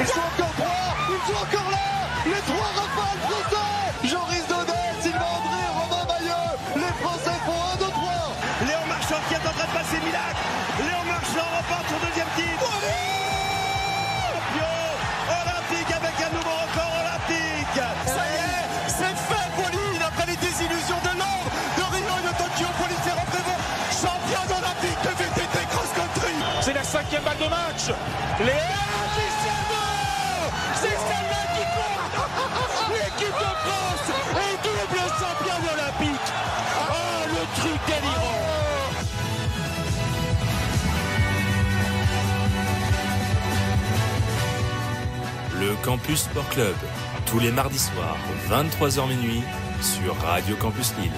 Ils sont encore trois, ils sont encore là. Les trois rafales français. Joris Daudet, Sylvain André, Romain Maillot. Les Français font 1, 2, 3. Léon Marchand qui est en train de passer Milac. Léon Marchand remporte son deuxième titre. Champion olympique avec un nouveau record olympique. Ça y est, c'est fait pour lui. Après les désillusions de Londres, de Rio et de Tokyo, pour lui faire Prévost, champion olympique de VTT cross-country. C'est la 5e balle de match. C'est celle-là qui compte. L'équipe de France est double championne olympique. Oh, le truc délirant. Le Campus Sport Club, tous les mardis soirs, 23h minuit, sur Radio Campus Lille.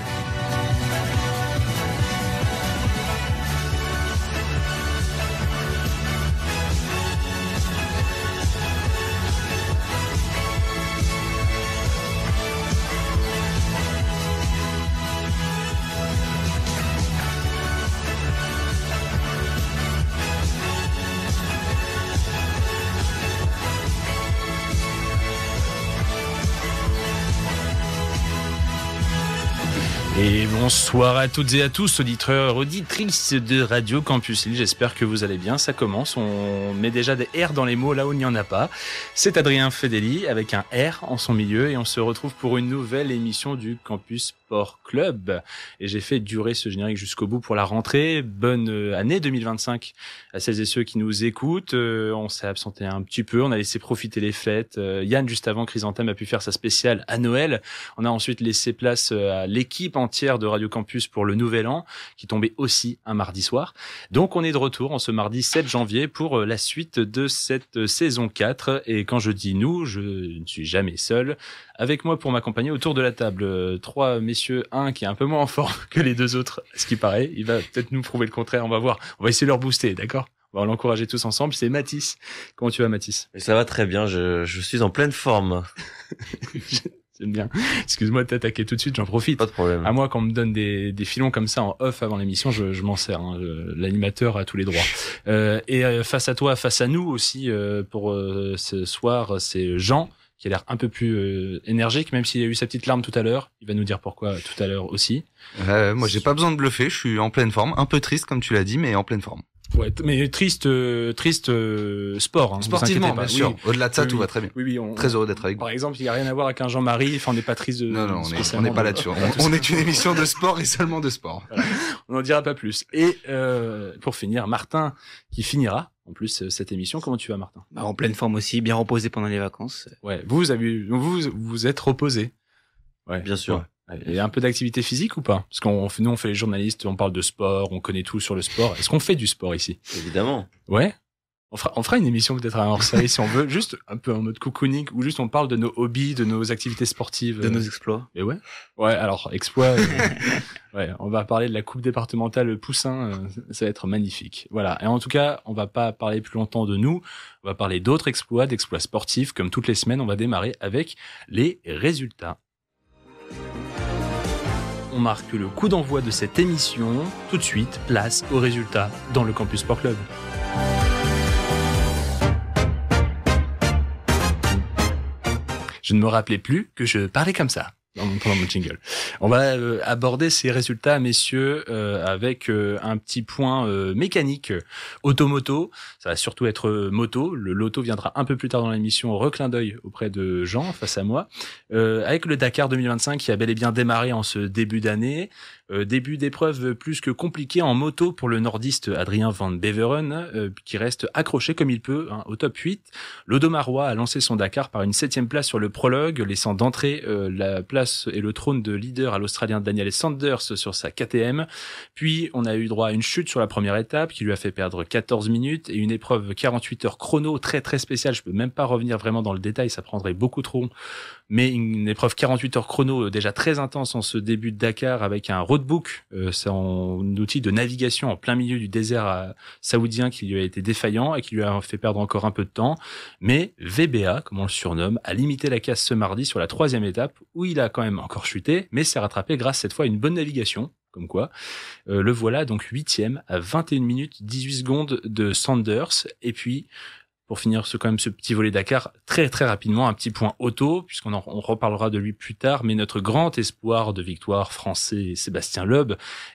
Et bonsoir à toutes et à tous, auditeurs, auditrices de Radio Campus Lille. J'espère que vous allez bien. Ça commence. On met déjà des R dans les mots là où il n'y en a pas. C'est Adrien Fedeli avec un R en son milieu et on se retrouve pour une nouvelle émission du Campus Sport Club. Et j'ai fait durer ce générique jusqu'au bout pour la rentrée. Bonne année 2025 à celles et ceux qui nous écoutent. On s'est absenté un petit peu. On a laissé profiter les fêtes. Yann, juste avant, Chrysanthème a pu faire sa spéciale à Noël. On a ensuite laissé place à l'équipe entière de Radio Campus pour le Nouvel An, qui tombait aussi un mardi soir. Donc on est de retour en ce mardi 7 janvier pour la suite de cette saison 4. Et quand je dis nous, je ne suis jamais seul. Avec moi pour m'accompagner autour de la table, trois messieurs, un qui est un peu moins en forme que les deux autres, ce qui paraît. Il va peut-être nous prouver le contraire, on va voir. On va essayer de leur booster, d'accord ? On va l'encourager tous ensemble. C'est Mathis. Comment tu vas, Mathis ? Ça va très bien, je suis en pleine forme. J'aime bien. Excuse-moi de t'attaquer tout de suite, j'en profite. Pas de problème. À moi, quand on me donne des filons comme ça en off avant l'émission, je m'en sers. Hein. L'animateur a tous les droits. Et face à toi, face à nous aussi, pour ce soir, c'est Jean, qui a l'air un peu plus énergique, même s'il a eu sa petite larme tout à l'heure. Il va nous dire pourquoi tout à l'heure aussi. Moi, j'ai pas besoin de bluffer, je suis en pleine forme. Un peu triste, comme tu l'as dit, mais en pleine forme. Ouais, mais triste sport. Hein, sportivement, bien sûr. Oui. Au-delà de ça, Oui, tout oui. va très bien. Oui, Très heureux d'être avec vous. Par exemple, il n'y a rien à voir avec un Jean-Marie. Enfin, on n'est pas triste de. Non, on n'est pas là-dessus. On est une émission de sport et seulement de sport. Voilà. On n'en dira pas plus. Et pour finir, Martin, qui finira en plus cette émission. Comment tu vas, Martin ? En pleine forme aussi, bien reposé pendant les vacances. Ouais. Vous êtes reposé. Ouais. Bien sûr. Ouais. Il y a un peu d'activité physique ou pas ? Parce nous, on fait les journalistes, on parle de sport, on connaît tout sur le sport. Est-ce qu'on fait du sport ici ? Évidemment. Ouais. On fera une émission peut-être à hors-série si on veut, juste un peu en mode cocooning, où juste on parle de nos hobbies, de nos activités sportives. De nos exploits. Et ouais. Ouais, alors, exploits. Ouais, on va parler de la coupe départementale Poussin, ça va être magnifique. Voilà. Et en tout cas, on va pas parler plus longtemps de nous, on va parler d'autres exploits, d'exploits sportifs. Comme toutes les semaines, on va démarrer avec les résultats. On marque le coup d'envoi de cette émission. Tout de suite, place aux résultats dans le Campus Sport Club. Je ne me rappelais plus que je parlais comme ça pendant mon jingle. On va aborder ces résultats, messieurs, avec un petit point mécanique automoto. Ça va surtout être moto. Le loto viendra un peu plus tard dans l'émission. Reclin d'œil auprès de Jean, face à moi. Avec le Dakar 2025 qui a bel et bien démarré en ce début d'année. Début d'épreuve plus que compliqué en moto pour le nordiste Adrien Van Beveren, qui reste accroché comme il peut au top 8. L'Odomarois a lancé son Dakar par une 7e place sur le prologue, laissant d'entrée la place et le trône de leader à l'Australien Daniel Sanders sur sa KTM. Puis on a eu droit à une chute sur la première étape qui lui a fait perdre 14 minutes et une épreuve 48 heures chrono très très spéciale. Je peux même pas revenir vraiment dans le détail, ça prendrait beaucoup trop. Mais une épreuve 48 heures chrono déjà très intense en ce début de Dakar avec un roadbook, c'est un outil de navigation en plein milieu du désert saoudien qui lui a été défaillant et qui lui a fait perdre encore un peu de temps. Mais VBA, comme on le surnomme, a limité la casse ce mardi sur la 3e étape où il a quand même encore chuté, mais s'est rattrapé grâce cette fois à une bonne navigation. Comme quoi, le voilà donc 8e à 21 minutes 18 secondes de Sanders. Et puis, Pour finir quand même ce petit volet Dakar, très très rapidement, un petit point auto, on reparlera de lui plus tard, mais notre grand espoir de victoire français, Sébastien Loeb,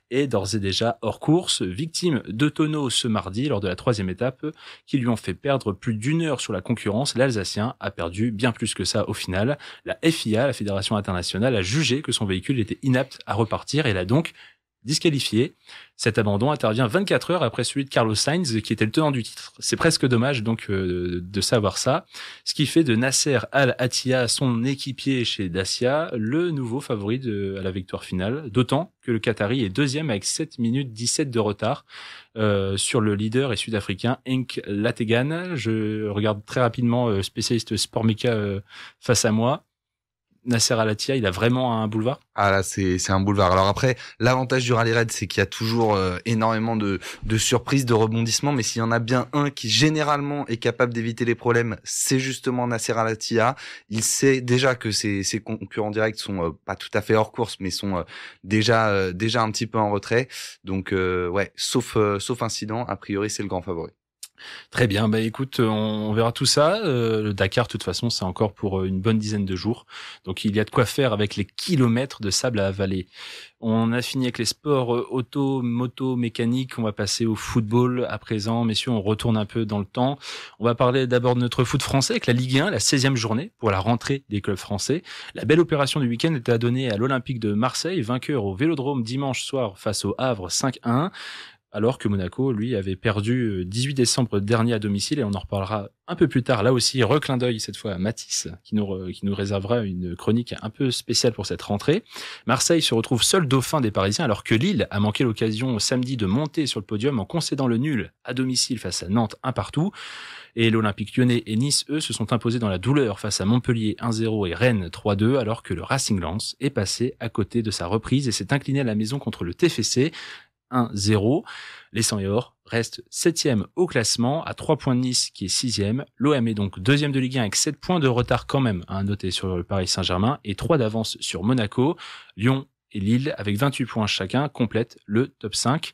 est d'ores et déjà hors course, victime de tonneaux ce mardi lors de la 3e étape, qui lui ont fait perdre plus d'1 heure sur la concurrence. L'Alsacien a perdu bien plus que ça au final. La FIA, la Fédération internationale, a jugé que son véhicule était inapte à repartir et l'a donc disqualifié. Cet abandon intervient 24 heures après celui de Carlos Sainz, qui était le tenant du titre. C'est presque dommage donc de savoir ça. Ce qui fait de Nasser Al-Attiyah, son équipier chez Dacia, le nouveau favori à la victoire finale. D'autant que le Qatari est 2e avec 7 minutes 17 de retard sur le leader et sud-africain Henk Lategan. Je regarde très rapidement spécialiste sport méca face à moi. Nasser Al-Attiyah, il a vraiment un boulevard? Ah là, c'est un boulevard. Alors après, l'avantage du Rallye Raid, c'est qu'il y a toujours énormément de surprises, de rebondissements, mais s'il y en a bien un qui généralement est capable d'éviter les problèmes, c'est justement Nasser Al-Attiyah. Il sait déjà que ses concurrents directs sont pas tout à fait hors course, mais sont déjà un petit peu en retrait. Donc ouais, sauf incident, a priori c'est le grand favori. Très bien, bah écoute, on verra tout ça. Le Dakar, de toute façon, c'est encore pour une bonne dizaine de jours. Donc il y a de quoi faire avec les kilomètres de sable à avaler. On a fini avec les sports auto, moto, mécanique. On va passer au football à présent. Messieurs, on retourne un peu dans le temps. On va parler d'abord de notre foot français avec la Ligue 1, la 16e journée pour la rentrée des clubs français. La belle opération du week-end était à donner à l'Olympique de Marseille, vainqueur au Vélodrome dimanche soir face au Havre 5-1. Alors que Monaco, lui, avait perdu 18 décembre dernier à domicile, et on en reparlera un peu plus tard. Là aussi, reclin d'œil cette fois à Mathis, qui nous réservera une chronique un peu spéciale pour cette rentrée. Marseille se retrouve seul dauphin des Parisiens, alors que Lille a manqué l'occasion samedi de monter sur le podium en concédant le nul à domicile face à Nantes 1-1. Et l'Olympique Lyonnais et Nice, eux, se sont imposés dans la douleur face à Montpellier 1-0 et Rennes 3-2, alors que le Racing Lens est passé à côté de sa reprise et s'est incliné à la maison contre le TFC 1-0. Les 100 et or restent 7e au classement, à 3 points de Nice qui est 6e. L'OM est donc 2e de Ligue 1 avec 7 points de retard quand même à noter sur le Paris Saint-Germain et 3 d'avance sur Monaco. Lyon et Lille, avec 28 points chacun, complètent le top 5.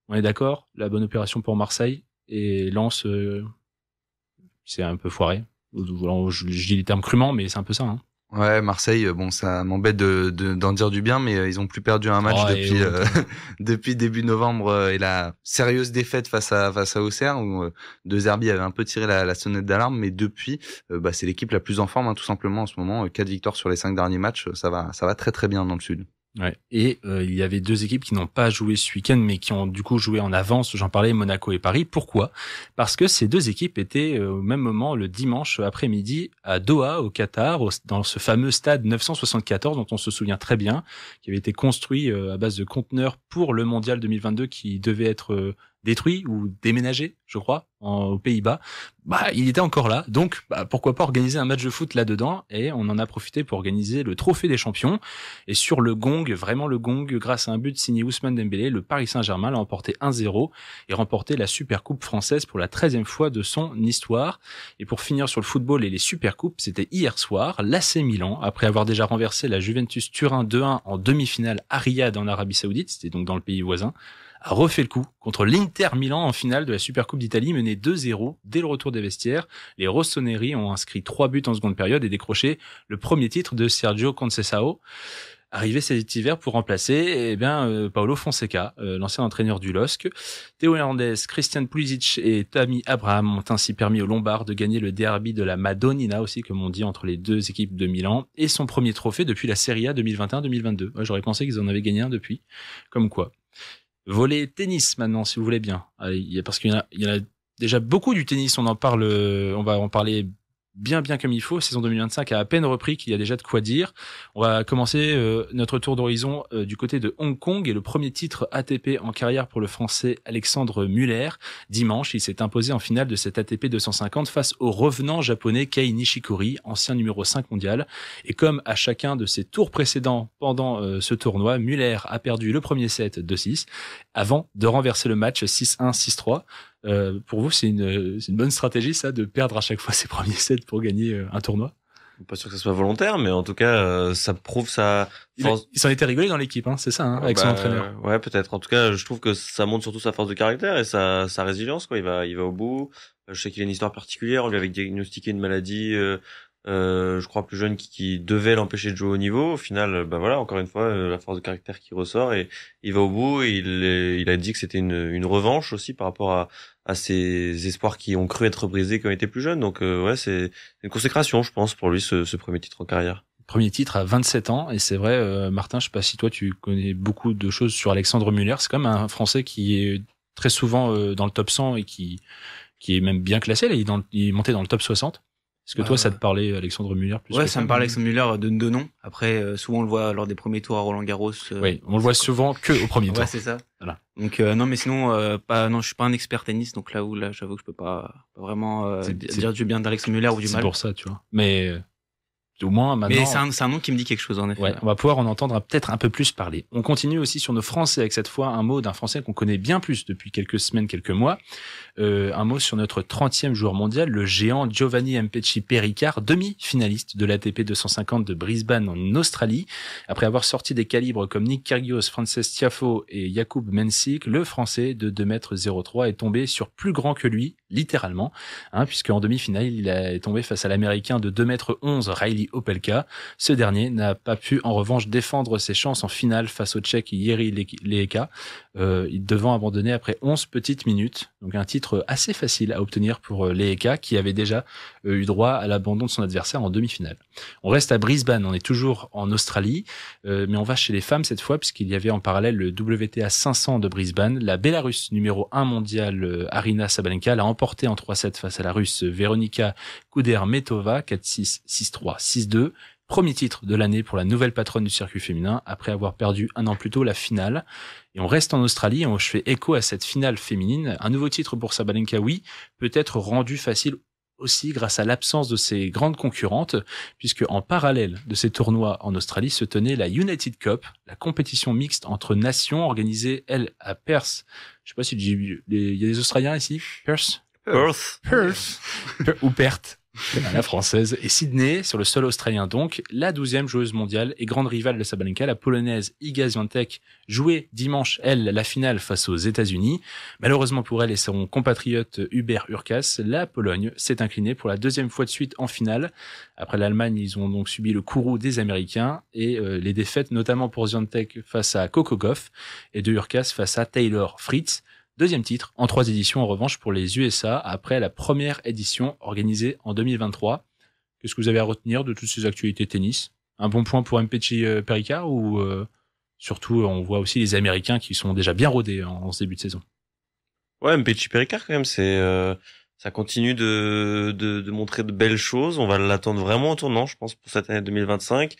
On est d'accord? La bonne opération pour Marseille, et Lens, c'est un peu foiré. Je dis les termes crûment, mais c'est un peu ça, hein. Ouais, Marseille, bon, ça m'embête d'en dire du bien, mais ils ont plus perdu un match depuis début novembre, et la sérieuse défaite face à Auxerre, où De Zerbi avait un peu tiré la sonnette d'alarme, mais depuis, c'est l'équipe la plus en forme, hein, tout simplement en ce moment. 4 victoires sur les 5 derniers matchs, ça va très très bien dans le sud. Ouais. Et il y avait 2 équipes qui n'ont pas joué ce week-end, mais qui ont du coup joué en avance. J'en parlais, Monaco et Paris. Pourquoi? Parce que ces 2 équipes étaient au même moment le dimanche après-midi à Doha, au Qatar, dans ce fameux stade 974 dont on se souvient très bien, qui avait été construit à base de conteneurs pour le Mondial 2022, qui devait être détruit ou déménagé, je crois, aux Pays-Bas. Il était encore là, donc pourquoi pas organiser un match de foot là-dedans, et on en a profité pour organiser le Trophée des Champions. Et sur le gong, vraiment le gong, grâce à un but signé Ousmane Dembélé, le Paris Saint-Germain l'a emporté 1-0 et remporté la Supercoupe française pour la 13e fois de son histoire. Et pour finir sur le football et les Supercoupes, c'était hier soir, l'AC Milan, après avoir déjà renversé la Juventus Turin 2-1 en demi-finale à Riyad en Arabie Saoudite, c'était donc dans le pays voisin, a refait le coup contre l'Inter Milan en finale de la Supercoupe d'Italie, mené 2-0 dès le retour des vestiaires. Les rossoneri ont inscrit 3 buts en seconde période et décroché le premier titre de Sergio Conceição, arrivé cet hiver pour remplacer Paulo Fonseca, l'ancien entraîneur du LOSC. Théo Hernandez, Christian Pulisic et Tammy Abraham ont ainsi permis aux Lombards de gagner le derby de la Madonnina aussi, comme on dit, entre les 2 équipes de Milan, et son premier trophée depuis la Serie A 2021-2022. Moi, j'aurais pensé qu'ils en avaient gagné un depuis. Comme quoi. Volet tennis maintenant, si vous voulez bien. Parce qu'il y en a déjà beaucoup du tennis. On va en parler bien comme il faut. Saison 2025 a à peine repris, qu'il y a déjà de quoi dire. On va commencer notre tour d'horizon du côté de Hong Kong, et le premier titre ATP en carrière pour le Français Alexandre Muller. Dimanche, il s'est imposé en finale de cette ATP 250 face au revenant japonais Kei Nishikori, ancien numéro 5 mondial. Et comme à chacun de ses tours précédents pendant ce tournoi, Muller a perdu le premier set 2-6 avant de renverser le match 6-1, 6-3. Pour vous, c'est une bonne stratégie, ça, de perdre à chaque fois ses premiers sets pour gagner un tournoi? Pas sûr que ce soit volontaire, mais en tout cas, ça prouve sa force. Il s'en était rigolé dans l'équipe, hein, c'est ça, hein, avec son entraîneur. Ouais, peut-être. En tout cas, je trouve que ça montre surtout sa force de caractère et sa résilience, quoi. Il va au bout. Je sais qu'il a une histoire particulière. On lui avait diagnostiqué une maladie, je crois plus jeune, qui devait l'empêcher de jouer au niveau. Au final, voilà, encore une fois, la force de caractère qui ressort et il va au bout. Et il a dit que c'était une revanche aussi par rapport à ses espoirs qui ont cru être brisés quand il était plus jeune. Donc ouais, c'est une consécration, je pense, pour lui, ce premier titre en carrière. Premier titre à 27 ans, et c'est vrai, Martin, je sais pas si toi tu connais beaucoup de choses sur Alexandre Müller. C'est quand même un Français qui est très souvent dans le top 100 et qui est même bien classé. Là, il est monté dans le top 60. Est-ce que toi, ça te parlait, Alexandre Müller, plus? Ouais, ça me parlait Alexandre Müller de nom. Après, souvent on le voit lors des premiers tours à Roland-Garros. Oui, on le voit souvent que au premier tour. Ouais, c'est ça. Voilà. Donc non, mais sinon, non, je suis pas un expert tennis, donc là, j'avoue que je peux pas vraiment dire du bien d'Alexandre Müller ou du mal. C'est pour ça, tu vois. Mais au moins maintenant. Mais c'est un nom qui me dit quelque chose, en effet. Ouais, on va pouvoir en entendre peut-être un peu plus parler. On continue aussi sur nos Français avec cette fois un mot d'un Français qu'on connaît bien plus depuis quelques semaines, quelques mois. Un mot sur notre 30e joueur mondial, le géant Giovanni Mpetshi Perricard, demi-finaliste de l'ATP 250 de Brisbane en Australie. Après avoir sorti des calibres comme Nick Kyrgios, Frances Tiafoe et Jakub Mensik, le Français de 2,03 m est tombé sur plus grand que lui, littéralement, puisque en demi-finale, il est tombé face à l'Américain de 2,11 m, Riley Opelka. Ce dernier n'a pas pu en revanche défendre ses chances en finale face au Tchèque Jiří Lehečka, devant abandonner après 11 petites minutes. Donc un titre assez facile à obtenir pour Lehečka, qui avait déjà eu droit à l'abandon de son adversaire en demi-finale. On reste à Brisbane, on est toujours en Australie, mais on va chez les femmes cette fois, puisqu'il y avait en parallèle le WTA 500 de Brisbane. La Bélarusse numéro 1 mondiale Aryna Sabalenka l'a emporté en 3-7 face à la Russe Veronika Kudermetova, 4-6, 6-3, 6-2. Premier titre de l'année pour la nouvelle patronne du circuit féminin, après avoir perdu un an plus tôt la finale. Et on reste en Australie, et je fais écho à cette finale féminine. Un nouveau titre pour Sabalenka, oui, peut être rendu facile aussi grâce à l'absence de ses grandes concurrentes, puisque en parallèle de ces tournois en Australie se tenait la United Cup, la compétition mixte entre nations organisée, elle, à Perth. Je sais pas si il y a des Australiens ici. Perth ou Perth. La française, et Sydney sur le sol australien donc, la 12e joueuse mondiale et grande rivale de Sabalenka, la polonaise Iga Świątek, jouait dimanche, elle, la finale face aux États-Unis. Malheureusement pour elle et son compatriote Hubert Hurkacz, la Pologne s'est inclinée pour la deuxième fois de suite en finale. Après l'Allemagne, ils ont donc subi le courroux des Américains et les défaites notamment pour Świątek face à Coco Gauff et de Hurkacz face à Taylor Fritz. Deuxième titre, en 3 éditions en revanche pour les USA, après la première édition organisée en 2023. Qu'est-ce que vous avez à retenir de toutes ces actualités tennis? Un bon point pour Mpetshi Perricard ou surtout on voit aussi les Américains qui sont déjà bien rodés en ce début de saison? Ouais, Mpetshi Perricard quand même, ça continue de montrer de belles choses. On va l'attendre vraiment au tournant, je pense, pour cette année 2025.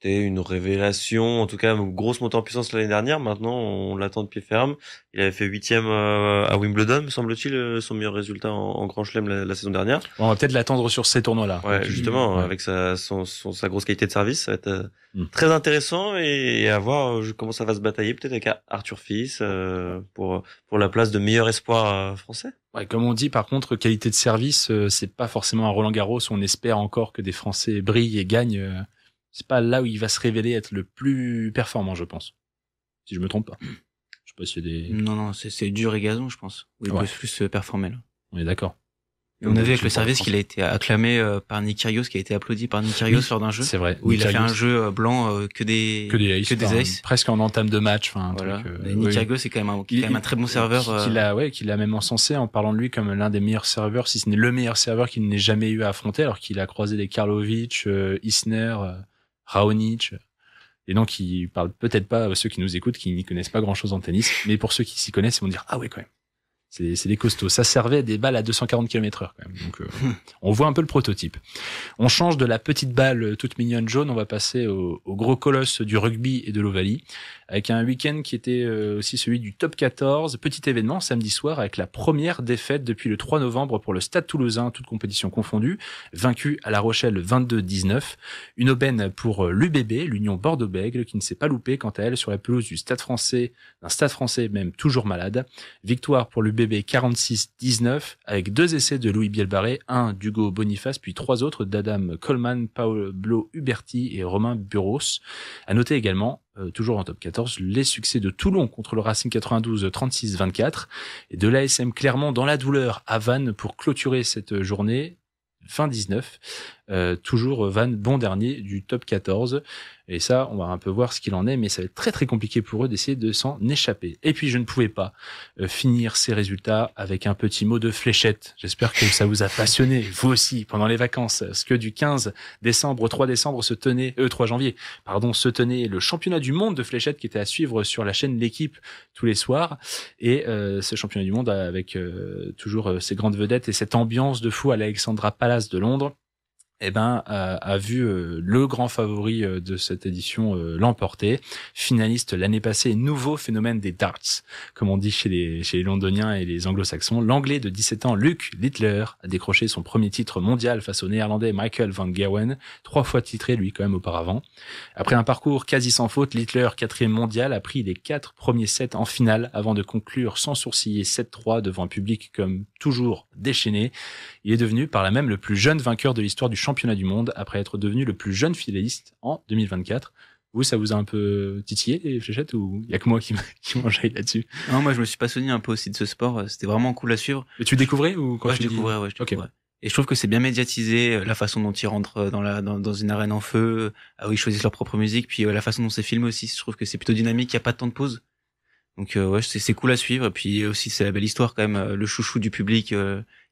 C'était une révélation, en tout cas une grosse montée en puissance l'année dernière. Maintenant, on l'attend de pied ferme. Il avait fait 8e à Wimbledon, me semble-t-il, son meilleur résultat en Grand Chelem la saison dernière. Bon, on va peut-être l'attendre sur ces tournois-là. Ouais, justement, avec sa grosse qualité de service, ça va être très intéressant et à voir comment ça va se batailler, peut-être avec Arthur Fils pour la place de meilleur espoir français. Ouais, comme on dit, par contre, qualité de service, c'est pas forcément un Roland-Garros. On espère encore que des Français brillent et gagnent. C'est pas là où il va se révéler être le plus performant, je pense. Si je me trompe pas. Je sais pas s'il y a des... Non, c'est dur et gazon, je pense. Oui, il peut plus performer, là. On est d'accord. Et on a vu avec le service qu'il a été acclamé par Nick Kyrgios, qui a été applaudi par Nick Kyrgios lors d'un jeu. C'est vrai. Où il a fait un jeu blanc que des aces. Presque en entame de match. Voilà. Nick Kyrgios est quand même un très bon serveur. Qu'il a même encensé en parlant de lui comme l'un des meilleurs serveurs, si ce n'est le meilleur serveur qu'il n'ait jamais eu à affronter, alors qu'il a croisé des Karlovic, Isner, Raonic, et donc qui parlent peut-être pas à ceux qui nous écoutent, qui n'y connaissent pas grand-chose en tennis, mais pour ceux qui s'y connaissent, ils vont dire ah ouais quand même. C'est des costauds. Ça servait à des balles à 240 km/h quand même. Donc on voit un peu le prototype. On change de la petite balle toute mignonne jaune, on va passer au gros colosse du rugby et de l'Ovalie, avec un week-end qui était aussi celui du top 14. Petit événement samedi soir avec la première défaite depuis le 3 novembre pour le Stade Toulousain, toute compétition confondue, vaincu à La Rochelle 22-19. Une aubaine pour l'UBB, l'Union Bordeaux-Bègles, qui ne s'est pas loupée quant à elle sur la pelouse du Stade Français, d'un Stade Français même toujours malade. Victoire pour l'UBB UBB 46-19 avec 2 essais de Louis Bielbarré, un d'Hugo Boniface, puis 3 autres d'Adam Coleman, Paolo Uberti et Romain Buros. À noter également, toujours en top 14, les succès de Toulon contre le Racing 92 36-24 et de l'ASM Clermont dans la douleur à Vannes pour clôturer cette journée fin 19. Toujours Vannes bon dernier du top 14. Et ça, on va un peu voir ce qu'il en est, mais ça va être très très compliqué pour eux d'essayer de s'en échapper. Et puis je ne pouvais pas finir ces résultats avec un petit mot de fléchette. J'espère que ça vous a passionné, vous aussi, pendant les vacances. Parce que du 15 décembre au 3 décembre 3 janvier, se tenait le championnat du monde de fléchette qui était à suivre sur la chaîne L'Équipe tous les soirs. Et ce championnat du monde avec toujours ces grandes vedettes et cette ambiance de fou à l'Alexandra Palace de Londres, a vu le grand favori de cette édition l'emporter. Finaliste l'année passée, nouveau phénomène des darts, comme on dit chez les londoniens et les anglo-saxons. L'anglais de 17 ans, Luc Littler, a décroché son premier titre mondial face au néerlandais Michael van Gerwen, 3 fois titré lui quand même auparavant. Après un parcours quasi sans faute, Littler, 4e mondial, a pris les 4 premiers sets en finale avant de conclure sans sourciller 7-3 devant un public comme toujours déchaîné. Il est devenu par là même le plus jeune vainqueur de l'histoire du championnat du monde après être devenu le plus jeune finaliste en 2024. Vous, ça vous a un peu titillé les fléchettes ou il y a que moi qui m'enjaille là-dessus? Non, moi je me suis passionné un peu aussi de ce sport. C'était vraiment cool à suivre. Et tu découvrais ou quand je découvrais. Okay. Et je trouve que c'est bien médiatisé, la façon dont ils rentrent dans une arène en feu, où ils choisissent leur propre musique, puis la façon dont c'est filmé aussi. Je trouve que c'est plutôt dynamique, il y a pas de temps de pause. Donc c'est cool à suivre. Et puis aussi c'est la belle histoire quand même, le chouchou du public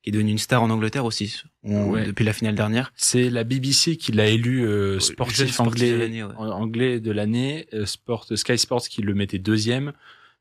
qui est devenu une star en Angleterre aussi depuis la finale dernière. C'est la BBC qui l'a élu sportif anglais de l'année, Sky Sports qui le mettait 2e.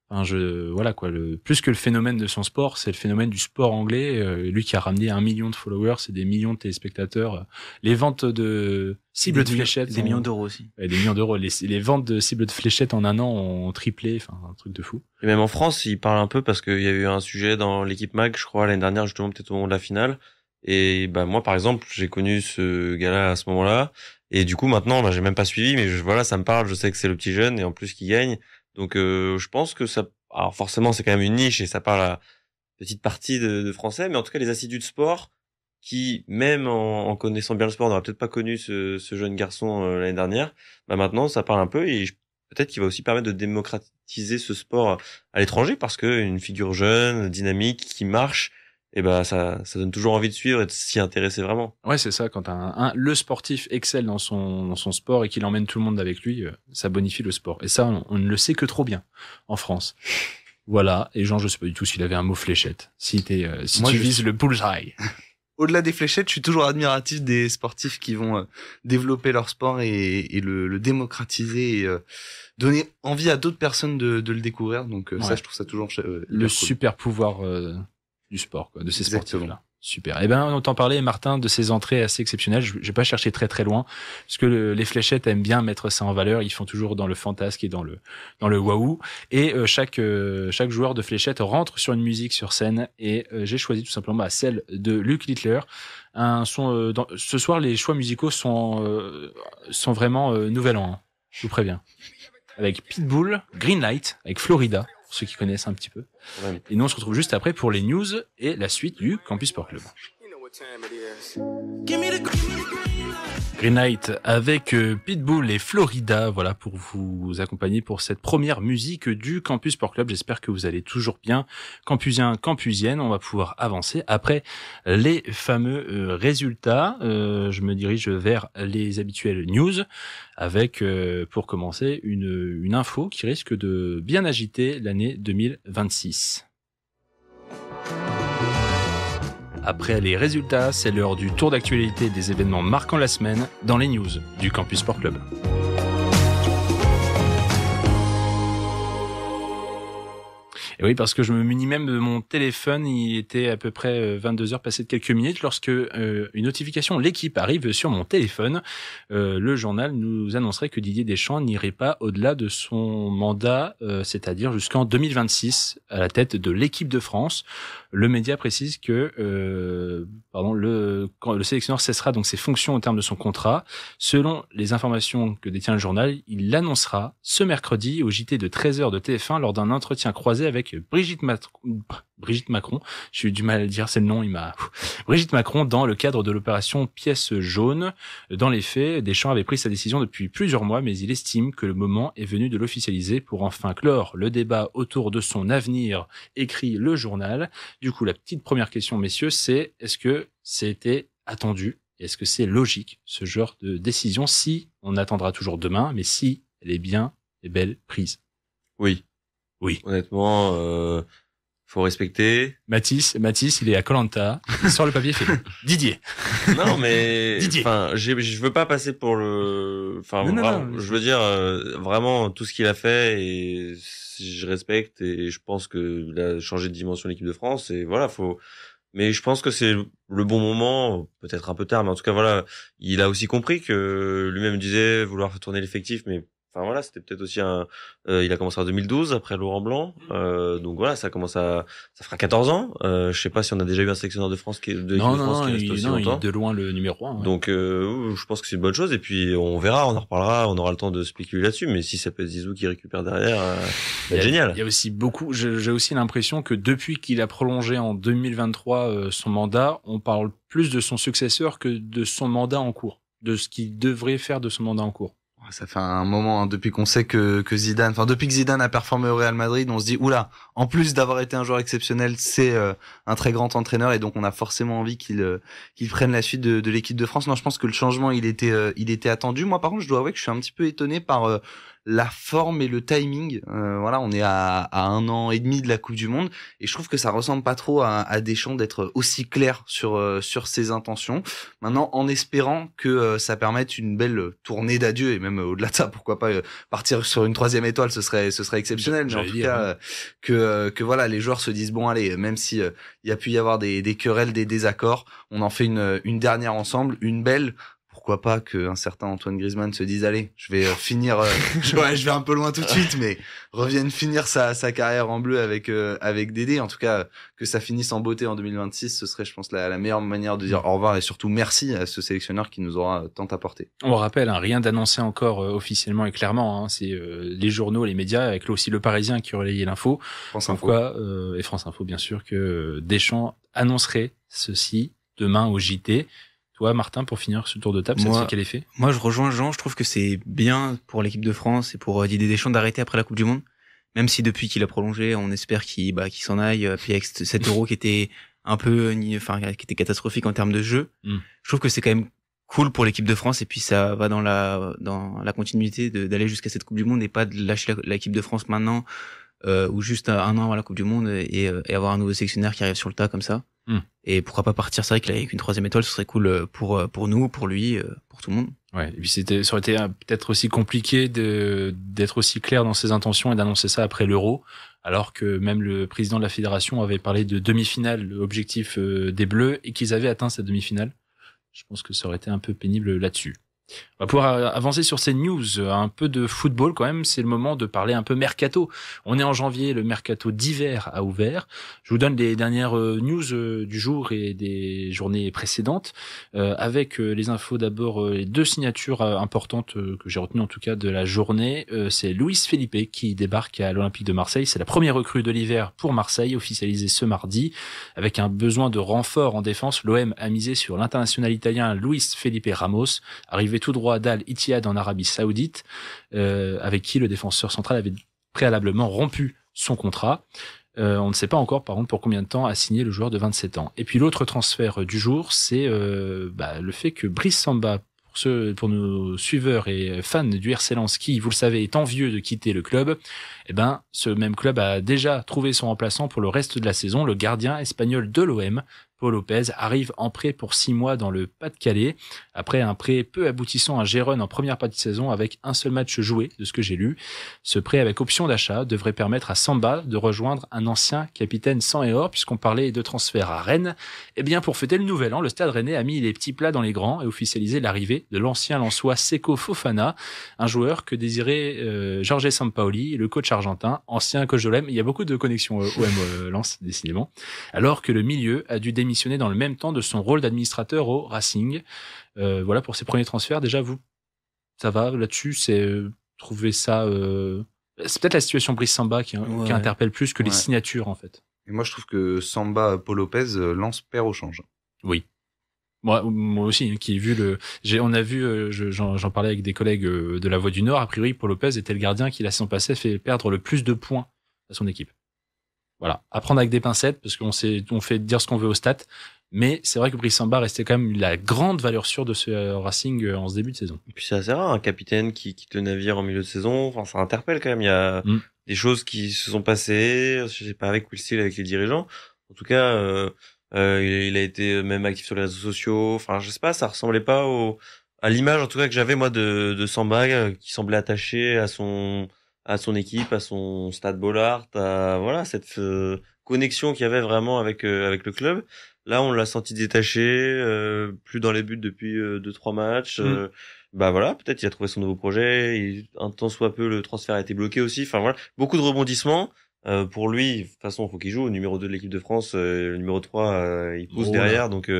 Plus que le phénomène de son sport, c'est le phénomène du sport anglais. Lui qui a ramené 1 million de followers et des millions de téléspectateurs. Les ventes de cibles de fléchettes, des millions d'euros aussi. Des millions d'euros. Les ventes de cibles de fléchettes en un an ont triplé. Enfin, un truc de fou. Et même en France, il parle un peu parce qu'il y a eu un sujet dans l'équipe Mag, je crois, l'année dernière, justement, peut-être au moment de la finale. Et moi, par exemple, j'ai connu ce gars-là à ce moment-là. Et du coup, maintenant, j'ai même pas suivi, mais ça me parle. Je sais que c'est le petit jeune et en plus qu'il gagne. Donc je pense que ça, alors forcément c'est quand même une niche et ça parle à petite partie de Français, mais en tout cas les assidus de sport qui, même en connaissant bien le sport, n'auraient peut-être pas connu ce jeune garçon l'année dernière, maintenant ça parle un peu et peut-être qu'il va aussi permettre de démocratiser ce sport à l'étranger parce que une figure jeune, dynamique, qui marche, ça donne toujours envie de suivre et de s'y intéresser vraiment. Ouais, c'est ça, quand le sportif excelle dans son sport et qu'il emmène tout le monde avec lui, ça bonifie le sport. Et ça, on ne le sait que trop bien en France. Voilà. Et Jean, je sais pas du tout s'il avait un mot fléchette. Si tu vises le bullseye. Au-delà des fléchettes, je suis toujours admiratif des sportifs qui vont développer leur sport et le démocratiser et donner envie à d'autres personnes de le découvrir. Donc ça, je trouve ça toujours le cool. Super pouvoir du sport, de ces sportifs-là. Super. On t'en parlait, Martin, de ces entrées assez exceptionnelles. Je vais pas chercher très très loin, parce que les fléchettes aiment bien mettre ça en valeur. Ils font toujours dans le fantasque et dans le waouh. Et chaque joueur de fléchettes rentre sur une musique sur scène. Et j'ai choisi tout simplement celle de Luc Littler. Ce soir, les choix musicaux sont vraiment nouvel an. Hein. Je vous préviens. Avec Pitbull, Greenlight, avec Florida. Pour ceux qui connaissent un petit peu. Ouais. Et nous, on se retrouve juste après pour les news et la suite du Campus Sport Club. Green Night avec Pitbull et Florida, voilà, pour vous accompagner pour cette première musique du Campus Sport Club. J'espère que vous allez toujours bien, campusiens, campusiennes. On va pouvoir avancer après les fameux résultats. Je me dirige vers les habituelles news avec, pour commencer, une info qui risque de bien agiter l'année 2026. Après les résultats, c'est l'heure du tour d'actualité des événements marquant la semaine dans les news du Campus Sport Club. Et oui, parce que je me munis même de mon téléphone, il était à peu près 22h passé de quelques minutes lorsque une notification L'Équipe arrive sur mon téléphone. Le journal nous annoncerait que Didier Deschamps n'irait pas au-delà de son mandat, c'est-à-dire jusqu'en 2026 à la tête de l'équipe de France. Le média précise que quand le sélectionneur cessera donc ses fonctions au terme de son contrat. Selon les informations que détient le journal, il l'annoncera ce mercredi au JT de 13h de TF1 lors d'un entretien croisé avec avec Brigitte Macron. J'ai eu du mal à le dire, c'est le nom, Brigitte Macron dans le cadre de l'opération Pièce jaune. Dans les faits, Deschamps avait pris sa décision depuis plusieurs mois, mais il estime que le moment est venu de l'officialiser pour enfin clore le débat autour de son avenir, écrit le journal. Du coup, la petite première question, messieurs, c'est est-ce que c'était attendu? Est-ce que c'est logique, ce genre de décision, si on attendra toujours demain, mais si elle est bien et belle prise? Oui. Honnêtement, faut respecter. Mathis, il est à Koh-Lanta, il sort le papier, fait Didier. Non, mais Didier. enfin, je veux pas passer pour le. Enfin, Non. je veux dire vraiment tout ce qu'il a fait et je respecte et je pense que il a changé de dimension l'équipe de France et voilà, faut. Mais je pense que c'est le bon moment, peut-être un peu tard, mais en tout cas voilà, il a aussi compris que lui-même disait vouloir faire tourner l'effectif, mais enfin voilà, c'était peut-être aussi il a commencé en 2012 après Laurent Blanc, donc voilà, ça fera 14 ans. Je sais pas si on a déjà eu un sélectionneur de France qui reste aussi longtemps. Il est de loin le numéro 1. Ouais. Donc je pense que c'est une bonne chose et puis on verra, on en reparlera, on aura le temps de spéculer là-dessus, mais si ça peut être Zizou qui récupère derrière, génial. Il y a aussi j'ai aussi l'impression que depuis qu'il a prolongé en 2023 son mandat, on parle plus de son successeur que de son mandat en cours, de ce qu'il devrait faire de son mandat en cours. Ça fait un moment depuis qu'on sait que Zidane, enfin depuis que Zidane a performé au Real Madrid, on se dit oula, en plus d'avoir été un joueur exceptionnel, c'est un très grand entraîneur et donc on a forcément envie qu'il prenne la suite de l'équipe de France. Non, je pense que le changement il était attendu. Moi par contre, je dois avouer que je suis un petit peu étonné par la forme et le timing. Voilà, on est à 1 an et demi de la Coupe du Monde et je trouve que ça ressemble pas trop à Deschamps d'être aussi clair sur ses intentions. Maintenant, en espérant que ça permette une belle tournée d'adieu et même au-delà de ça, pourquoi pas partir sur une 3e étoile, ce serait exceptionnel. Mais en tout cas, que voilà, les joueurs se disent bon allez, même si il y a pu y avoir des querelles, des désaccords, on en fait une dernière ensemble, une belle. Pourquoi pas qu'un certain Antoine Griezmann se dise allez, je vais finir je vais un peu loin tout de suite, mais revienne finir sa carrière en bleu avec Dédé. En tout cas, que ça finisse en beauté en 2026, ce serait je pense la meilleure manière de dire au revoir et surtout merci à ce sélectionneur qui nous aura tant apporté. On rappelle, rien d'annoncé encore officiellement et clairement, c'est les journaux, les médias, avec aussi Le Parisien qui relayait l'info. France Info. Et France Info bien sûr, que Deschamps annoncerait ceci demain au JT. Toi, Martin, pour finir ce tour de table, ça te fait quel effet? Moi, je rejoins Jean. Je trouve que c'est bien pour l'équipe de France et pour Didier Deschamps d'arrêter après la Coupe du Monde. Même si depuis qu'il a prolongé, on espère qu'il s'en aille. Puis avec cet Euro qui était qui était catastrophique en termes de jeu. Je trouve que c'est quand même cool pour l'équipe de France et puis ça va dans la continuité d'aller jusqu'à cette Coupe du Monde et pas de lâcher l'équipe de France maintenant ou juste 1 an avant la Coupe du Monde et avoir un nouveau sélectionneur qui arrive sur le tas comme ça. Et pourquoi pas partir, c'est vrai qu'avec une 3e étoile, ce serait cool pour nous, pour lui, pour tout le monde. Ouais. Et puis ça aurait été peut-être aussi compliqué d'être aussi clair dans ses intentions et d'annoncer ça après l'Euro, alors que même le président de la fédération avait parlé de demi-finale, l'objectif des Bleus, et qu'ils avaient atteint cette demi-finale. Je pense que ça aurait été un peu pénible là-dessus. On va pouvoir avancer sur ces news, un peu de football quand même, c'est le moment de parler un peu mercato. On est en janvier, le mercato d'hiver a ouvert. Je vous donne les dernières news du jour et des journées précédentes, avec les infos d'abord, les 2 signatures importantes que j'ai retenues en tout cas de la journée. C'est Luis Felipe qui débarque à l'Olympique de Marseille, c'est la première recrue de l'hiver pour Marseille, officialisée ce mardi. Avec un besoin de renfort en défense, l'OM a misé sur l'international italien Luis Felipe Ramos, arrivé tout droit d'Al Ittihad en Arabie Saoudite, avec qui le défenseur central avait préalablement rompu son contrat. On ne sait pas encore, par contre, pour combien de temps a signé le joueur de 27 ans. Et puis l'autre transfert du jour, c'est le fait que Brice Samba, pour nos suiveurs et fans du RC Lens qui, vous le savez, est envieux de quitter le club, ce même club a déjà trouvé son remplaçant pour le reste de la saison. Le gardien espagnol de l'OM, Paul Lopez, arrive en prêt pour 6 mois dans le Pas-de-Calais, après un prêt peu aboutissant à Gérone en première partie de saison avec un seul match joué, de ce que j'ai lu. Ce prêt avec option d'achat devrait permettre à Samba de rejoindre un ancien capitaine sang et or, puisqu'on parlait de transfert à Rennes. Pour fêter le nouvel an, le Stade Rennais a mis les petits plats dans les grands et officialisé l'arrivée de l'ancien Lensois Seko Fofana, un joueur que désirait Jorge Sampaoli, le coach argentin, ancien coach de l'OM. Il y a beaucoup de connexions OM Lens, décidément. Alors que le milieu a dû démissionner dans le même temps de son rôle d'administrateur au Racing. Voilà pour ses premiers transferts. Déjà, vous, ça va là-dessus, c'est trouver ça C'est peut-être la situation Brice Samba qui interpelle plus que les signatures, en fait. Et moi, je trouve que Samba, Paul Lopez lance paire au change. Oui. Moi aussi, qui ai vu on a vu, j'en parlais avec des collègues de la Voix du Nord. A priori, Paul Lopez était le gardien qui, la saison passée, fait perdre le plus de points à son équipe. Voilà. À prendre avec des pincettes, parce qu'on fait dire ce qu'on veut aux stats. Mais c'est vrai que Brice Samba restait quand même la grande valeur sûre de ce Racing en ce début de saison. Et puis c'est assez rare, un capitaine qui te navire en milieu de saison. Enfin, ça interpelle quand même. Il y a des choses qui se sont passées. Je sais pas avec Will, avec les dirigeants. En tout cas, il a été même actif sur les réseaux sociaux. Enfin, je sais pas, ça ressemblait pas à l'image en tout cas que j'avais moi de Samba, qui semblait attaché à son équipe, à son Stade Bollaert, à voilà cette connexion qu'il y avait vraiment avec le club. Là, on l'a senti détaché, plus dans les buts depuis 2-3 matchs. Bah voilà, peut-être il a trouvé son nouveau projet. Un temps soit peu, le transfert a été bloqué aussi. Enfin voilà, beaucoup de rebondissements. Pour lui, de toute façon, faut qu'il joue. Numéro 2 de l'équipe de France, le numéro 3, il pousse derrière. Donc,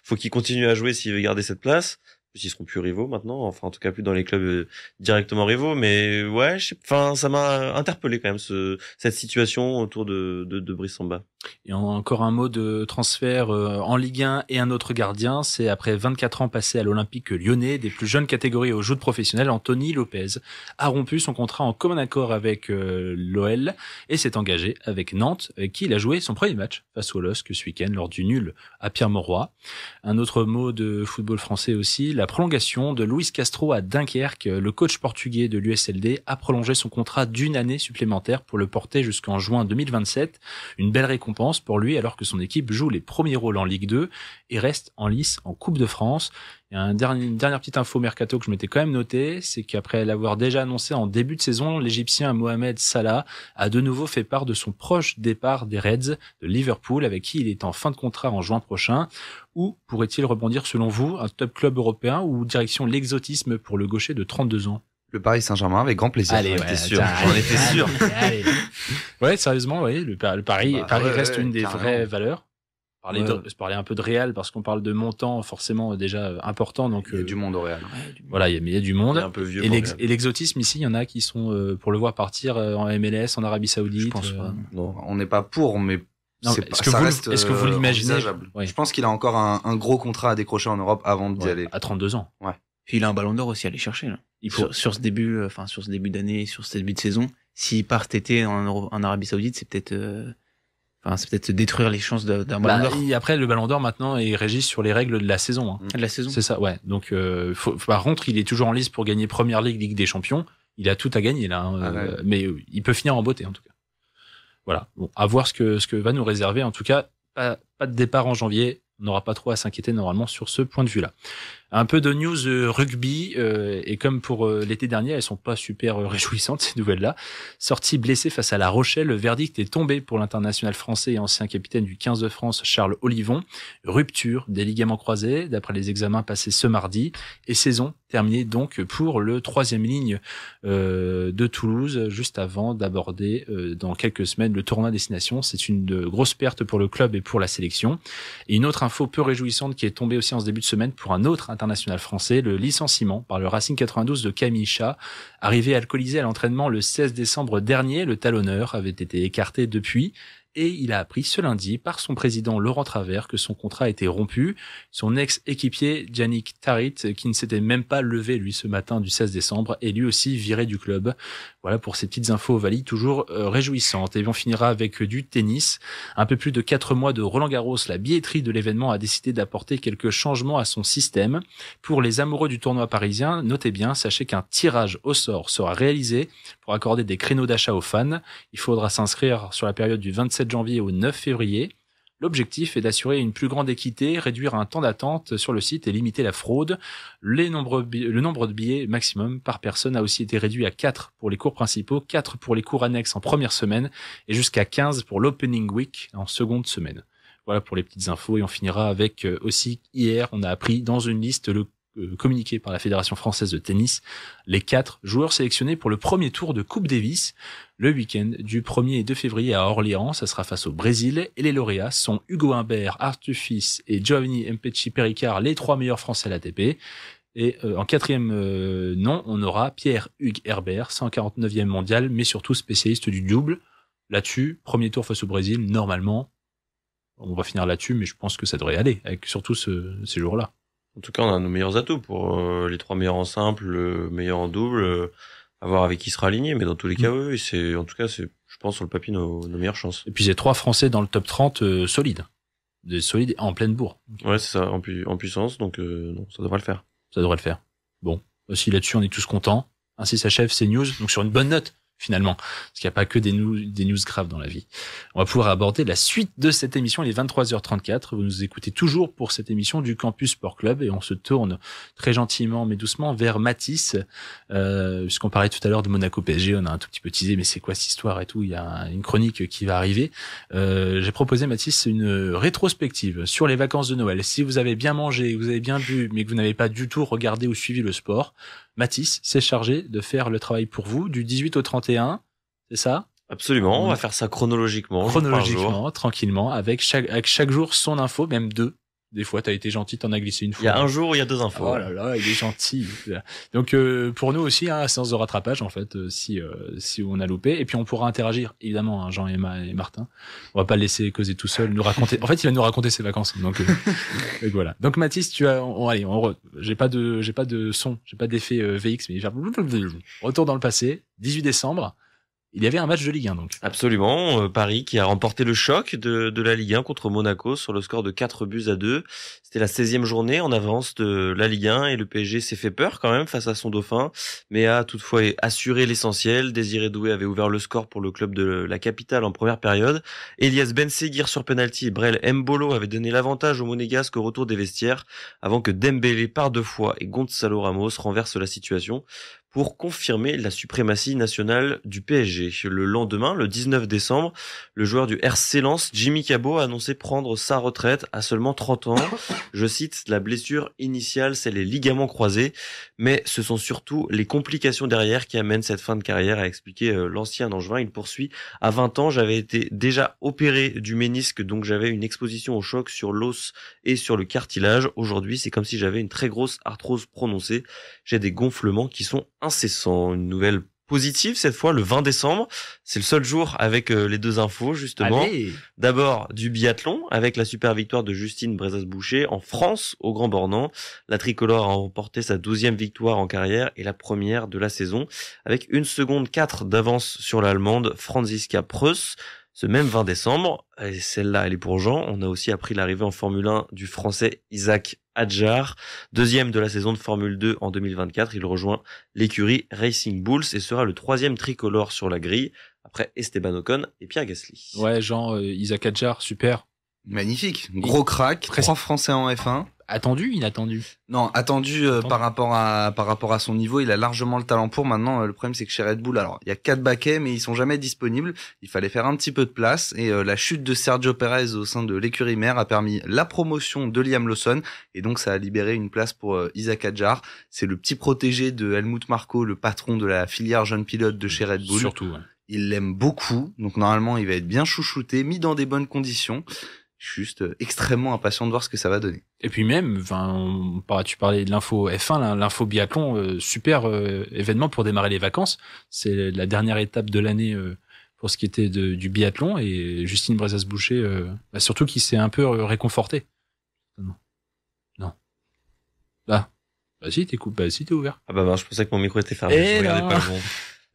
faut qu'il continue à jouer s'il veut garder cette place. Ils seront plus rivaux maintenant, enfin en tout cas plus dans les clubs directement rivaux, mais ouais, enfin ça m'a interpellé quand même cette situation autour de Brice Samba. Et encore un mot de transfert en Ligue 1 et un autre gardien, c'est après 24 ans passés à l'Olympique Lyonnais, des plus jeunes catégories au joutes professionnel, Anthony Lopez a rompu son contrat en commun accord avec l'OL et s'est engagé avec Nantes, avec qui il a joué son premier match face au LOSC ce week-end lors du nul à Pierre-Mauroy. Un autre mot de football français aussi, la prolongation de Luis Castro à Dunkerque. Le coach portugais de l'USLD a prolongé son contrat d'1 année supplémentaire pour le porter jusqu'en juin 2027. Une belle récompense pour lui alors que son équipe joue les premiers rôles en Ligue 2 et reste en lice en Coupe de France. Il y a une dernière petite info mercato que je m'étais quand même noté, c'est qu'après l'avoir déjà annoncé en début de saison, l'Égyptien Mohamed Salah a de nouveau fait part de son proche départ des Reds de Liverpool, avec qui il est en fin de contrat en juin prochain. Où pourrait-il rebondir selon vous, un top club européen ou direction l'exotisme pour le gaucher de 32 ans? Le Paris Saint-Germain, avec grand plaisir. Allez, j'en étais sûr. Allez. Ouais, sérieusement, oui, le Paris reste une des vraies valeurs. Parler un peu de Real parce qu'on parle de montants forcément déjà importants, donc il y a du monde au Real. Voilà, il y a du monde. Il est un peu vieux. Et l'exotisme ici, il y en a qui sont pour le voir partir en MLS, en Arabie Saoudite. Je pense pas. Non, on n'est pas pour, mais non, est-ce que vous l'imaginez? Ouais. Je pense qu'il a encore un gros contrat à décrocher en Europe avant d'y aller. À 32 ans. Ouais. Puis il a un ballon d'or aussi à aller chercher là. Sur ce début d'année, sur ce début de saison, s'il part cet été en Arabie Saoudite, c'est peut-être détruire les chances d'un ballon d'or. Et après, le ballon d'or maintenant est régi sur les règles de la saison. Hein. De la saison. C'est ça, ouais. Donc, par contre, il est toujours en lice pour gagner Première Ligue, Ligue des Champions. Il a tout à gagner là, mais il peut finir en beauté en tout cas. Voilà. Bon, à voir ce que va nous réserver. En tout cas, pas de départ en janvier. On n'aura pas trop à s'inquiéter normalement sur ce point de vue-là. Un peu de news rugby, et comme pour l'été dernier, elles sont pas super réjouissantes ces nouvelles-là. Sorti blessé face à La Rochelle, le verdict est tombé pour l'international français et ancien capitaine du 15 de France, Charles Olivon. Rupture des ligaments croisés, d'après les examens passés ce mardi, et saison terminée donc pour le 3e ligne de Toulouse, juste avant d'aborder dans quelques semaines le tournoi destination. C'est une grosse perte pour le club et pour la sélection. Et une autre info peu réjouissante qui est tombée aussi en ce début de semaine pour un autre international français, le licenciement par le Racing 92 de Camille Chat. Arrivé alcoolisé à l'entraînement le 16 décembre dernier, le talonneur avait été écarté depuis. Et il a appris ce lundi par son président Laurent Travers que son contrat a été rompu. Son ex-équipier Yannick Tarit, qui ne s'était même pas levé lui ce matin du 16 décembre, est lui aussi viré du club. Voilà pour ces petites infos Ovalie, toujours réjouissantes. Et on finira avec du tennis. Un peu plus de 4 mois de Roland-Garros, la billetterie de l'événement a décidé d'apporter quelques changements à son système. Pour les amoureux du tournoi parisien, notez bien, sachez qu'un tirage au sort sera réalisé pour accorder des créneaux d'achat aux fans. Il faudra s'inscrire sur la période du 27 janvier au 9 février. L'objectif est d'assurer une plus grande équité, réduire un temps d'attente sur le site et limiter la fraude. Le nombre de billets maximum par personne a aussi été réduit à 4 pour les cours principaux, 4 pour les cours annexes en première semaine et jusqu'à 15 pour l'opening week en seconde semaine. Voilà pour les petites infos et on finira avec aussi hier, on a appris dans une liste communiqué par la Fédération française de tennis, les 4 joueurs sélectionnés pour le premier tour de Coupe Davis le week-end du 1er et 2 février à Orléans. Ça sera face au Brésil et les lauréats sont Hugo Humbert, Arthur Fils et Giovanni Mpetshi Perricard, les 3 meilleurs français à l'ATP. Et en quatrième nom, on aura Pierre-Hugues Herbert, 149e mondial, mais surtout spécialiste du double. Là-dessus, premier tour face au Brésil, normalement, on va finir là-dessus, mais je pense que ça devrait aller, avec surtout ces jours-là. En tout cas, on a nos meilleurs atouts pour les 3 meilleurs en simple, le meilleur en double, à voir avec qui sera aligné. Mais dans tous les cas, oui, c'est, en tout cas, c'est, je pense, sur le papier, nos meilleures chances. Et puis, j'ai 3 Français dans le top 30 solides. Des solides en pleine bourre. Ouais, c'est ça, en puissance, donc non, ça devrait le faire. Ça devrait le faire. Bon, aussi là-dessus, on est tous contents. Ainsi s'achève ces news, donc sur une bonne note, finalement. Parce qu'il n'y a pas que des news graves dans la vie. On va pouvoir aborder la suite de cette émission. Il est 23h34. Vous nous écoutez toujours pour cette émission du Campus Sport Club et on se tourne très gentiment mais doucement vers Mathis. Puisqu'on parlait tout à l'heure de Monaco PSG, on a un tout petit peu teasé, mais c'est quoi cette histoire et tout? Il y a une chronique qui va arriver. J'ai proposé, Mathis, une rétrospective sur les vacances de Noël. Si vous avez bien mangé, vous avez bien bu, mais que vous n'avez pas du tout regardé ou suivi le sport, Mathis s'est chargé de faire le travail pour vous du 18 au 31, c'est ça? Absolument, on va faire ça chronologiquement, chronologiquement, tranquillement, avec chaque jour son info, même 2. Des fois, t'as été gentil, t'en as glissé une fois. Il y a un jour, il y a 2 infos. Oh là là, il est gentil. Donc pour nous aussi, séance de rattrapage en fait, si on a loupé, et puis on pourra interagir évidemment, hein, Jean et Martin. On va pas le laisser causer tout seul, nous raconter. En fait, il va nous raconter ses vacances. Donc voilà. Donc Mathis, j'ai pas de son, j'ai pas d'effet VX, mais retour dans le passé, 18 décembre. Il y avait un match de Ligue 1 donc. Absolument, Paris qui a remporté le choc de la Ligue 1 contre Monaco sur le score de 4-2. C'était la 16e journée en avance de la Ligue 1 et le PSG s'est fait peur quand même face à son dauphin, mais a toutefois assuré l'essentiel. Désiré Doué avait ouvert le score pour le club de la capitale en première période. Elias Benseguir sur penalty et Brel Mbolo avaient donné l'avantage aux Monégasques au retour des vestiaires avant que Dembélé par 2 fois et Gonzalo Ramos renversent la situation pour confirmer la suprématie nationale du PSG. Le lendemain, le 19 décembre, le joueur du RC Lens, Jimmy Cabot, a annoncé prendre sa retraite à seulement 30 ans. Je cite, la blessure initiale, c'est les ligaments croisés, mais ce sont surtout les complications derrière qui amènent cette fin de carrière, a expliqué l'ancien Angevin. Il poursuit, à 20 ans, j'avais été déjà opéré du ménisque, donc j'avais une exposition au choc sur l'os et sur le cartilage. Aujourd'hui, c'est comme si j'avais une très grosse arthrose prononcée. J'ai des gonflements qui sont incessants. Une nouvelle positive cette fois, le 20 décembre. C'est le seul jour avec les 2 infos justement. Allez. D'abord du biathlon avec la super victoire de Justine Brezas-Boucher en France au Grand Bornand. La tricolore a remporté sa 12e victoire en carrière et la première de la saison avec 1 seconde 4 d'avance sur l'Allemande Franziska Preuss. Ce même 20 décembre, et celle-là elle est pour Jean, on a aussi appris l'arrivée en Formule 1 du Français Isaac Hadjar, 2e de la saison de Formule 2 en 2024. Il rejoint l'écurie Racing Bulls et sera le 3e tricolore sur la grille, après Esteban Ocon et Pierre Gasly. Ouais, Jean, Isaac Hadjar, super. Magnifique. Gros crack, 3 Français en F1. Attendu, inattendu? Non, attendu par rapport à son niveau, il a largement le talent pour. Maintenant, le problème c'est que chez Red Bull, alors il y a 4 baquets, mais ils sont jamais disponibles. Il fallait faire un petit peu de place et la chute de Sergio Perez au sein de l'écurie mère a permis la promotion de Liam Lawson et donc ça a libéré une place pour Isaac Hadjar. C'est le petit protégé de Helmut Marko, le patron de la filière jeune pilote de chez Red Bull. Surtout. Ouais. Il l'aime beaucoup, donc normalement il va être bien chouchouté, mis dans des bonnes conditions. Je suis juste extrêmement impatient de voir ce que ça va donner. Et puis même, tu parlais de l'info F1, l'info biathlon, super événement pour démarrer les vacances. C'est la dernière étape de l'année pour ce qui était du biathlon et Justine Brezas-Boucher, surtout qui s'est un peu réconfortée. Non. Bah si, t'es ouvert. Ah bah je pensais que mon micro était fermé. Je regardais pas le bon.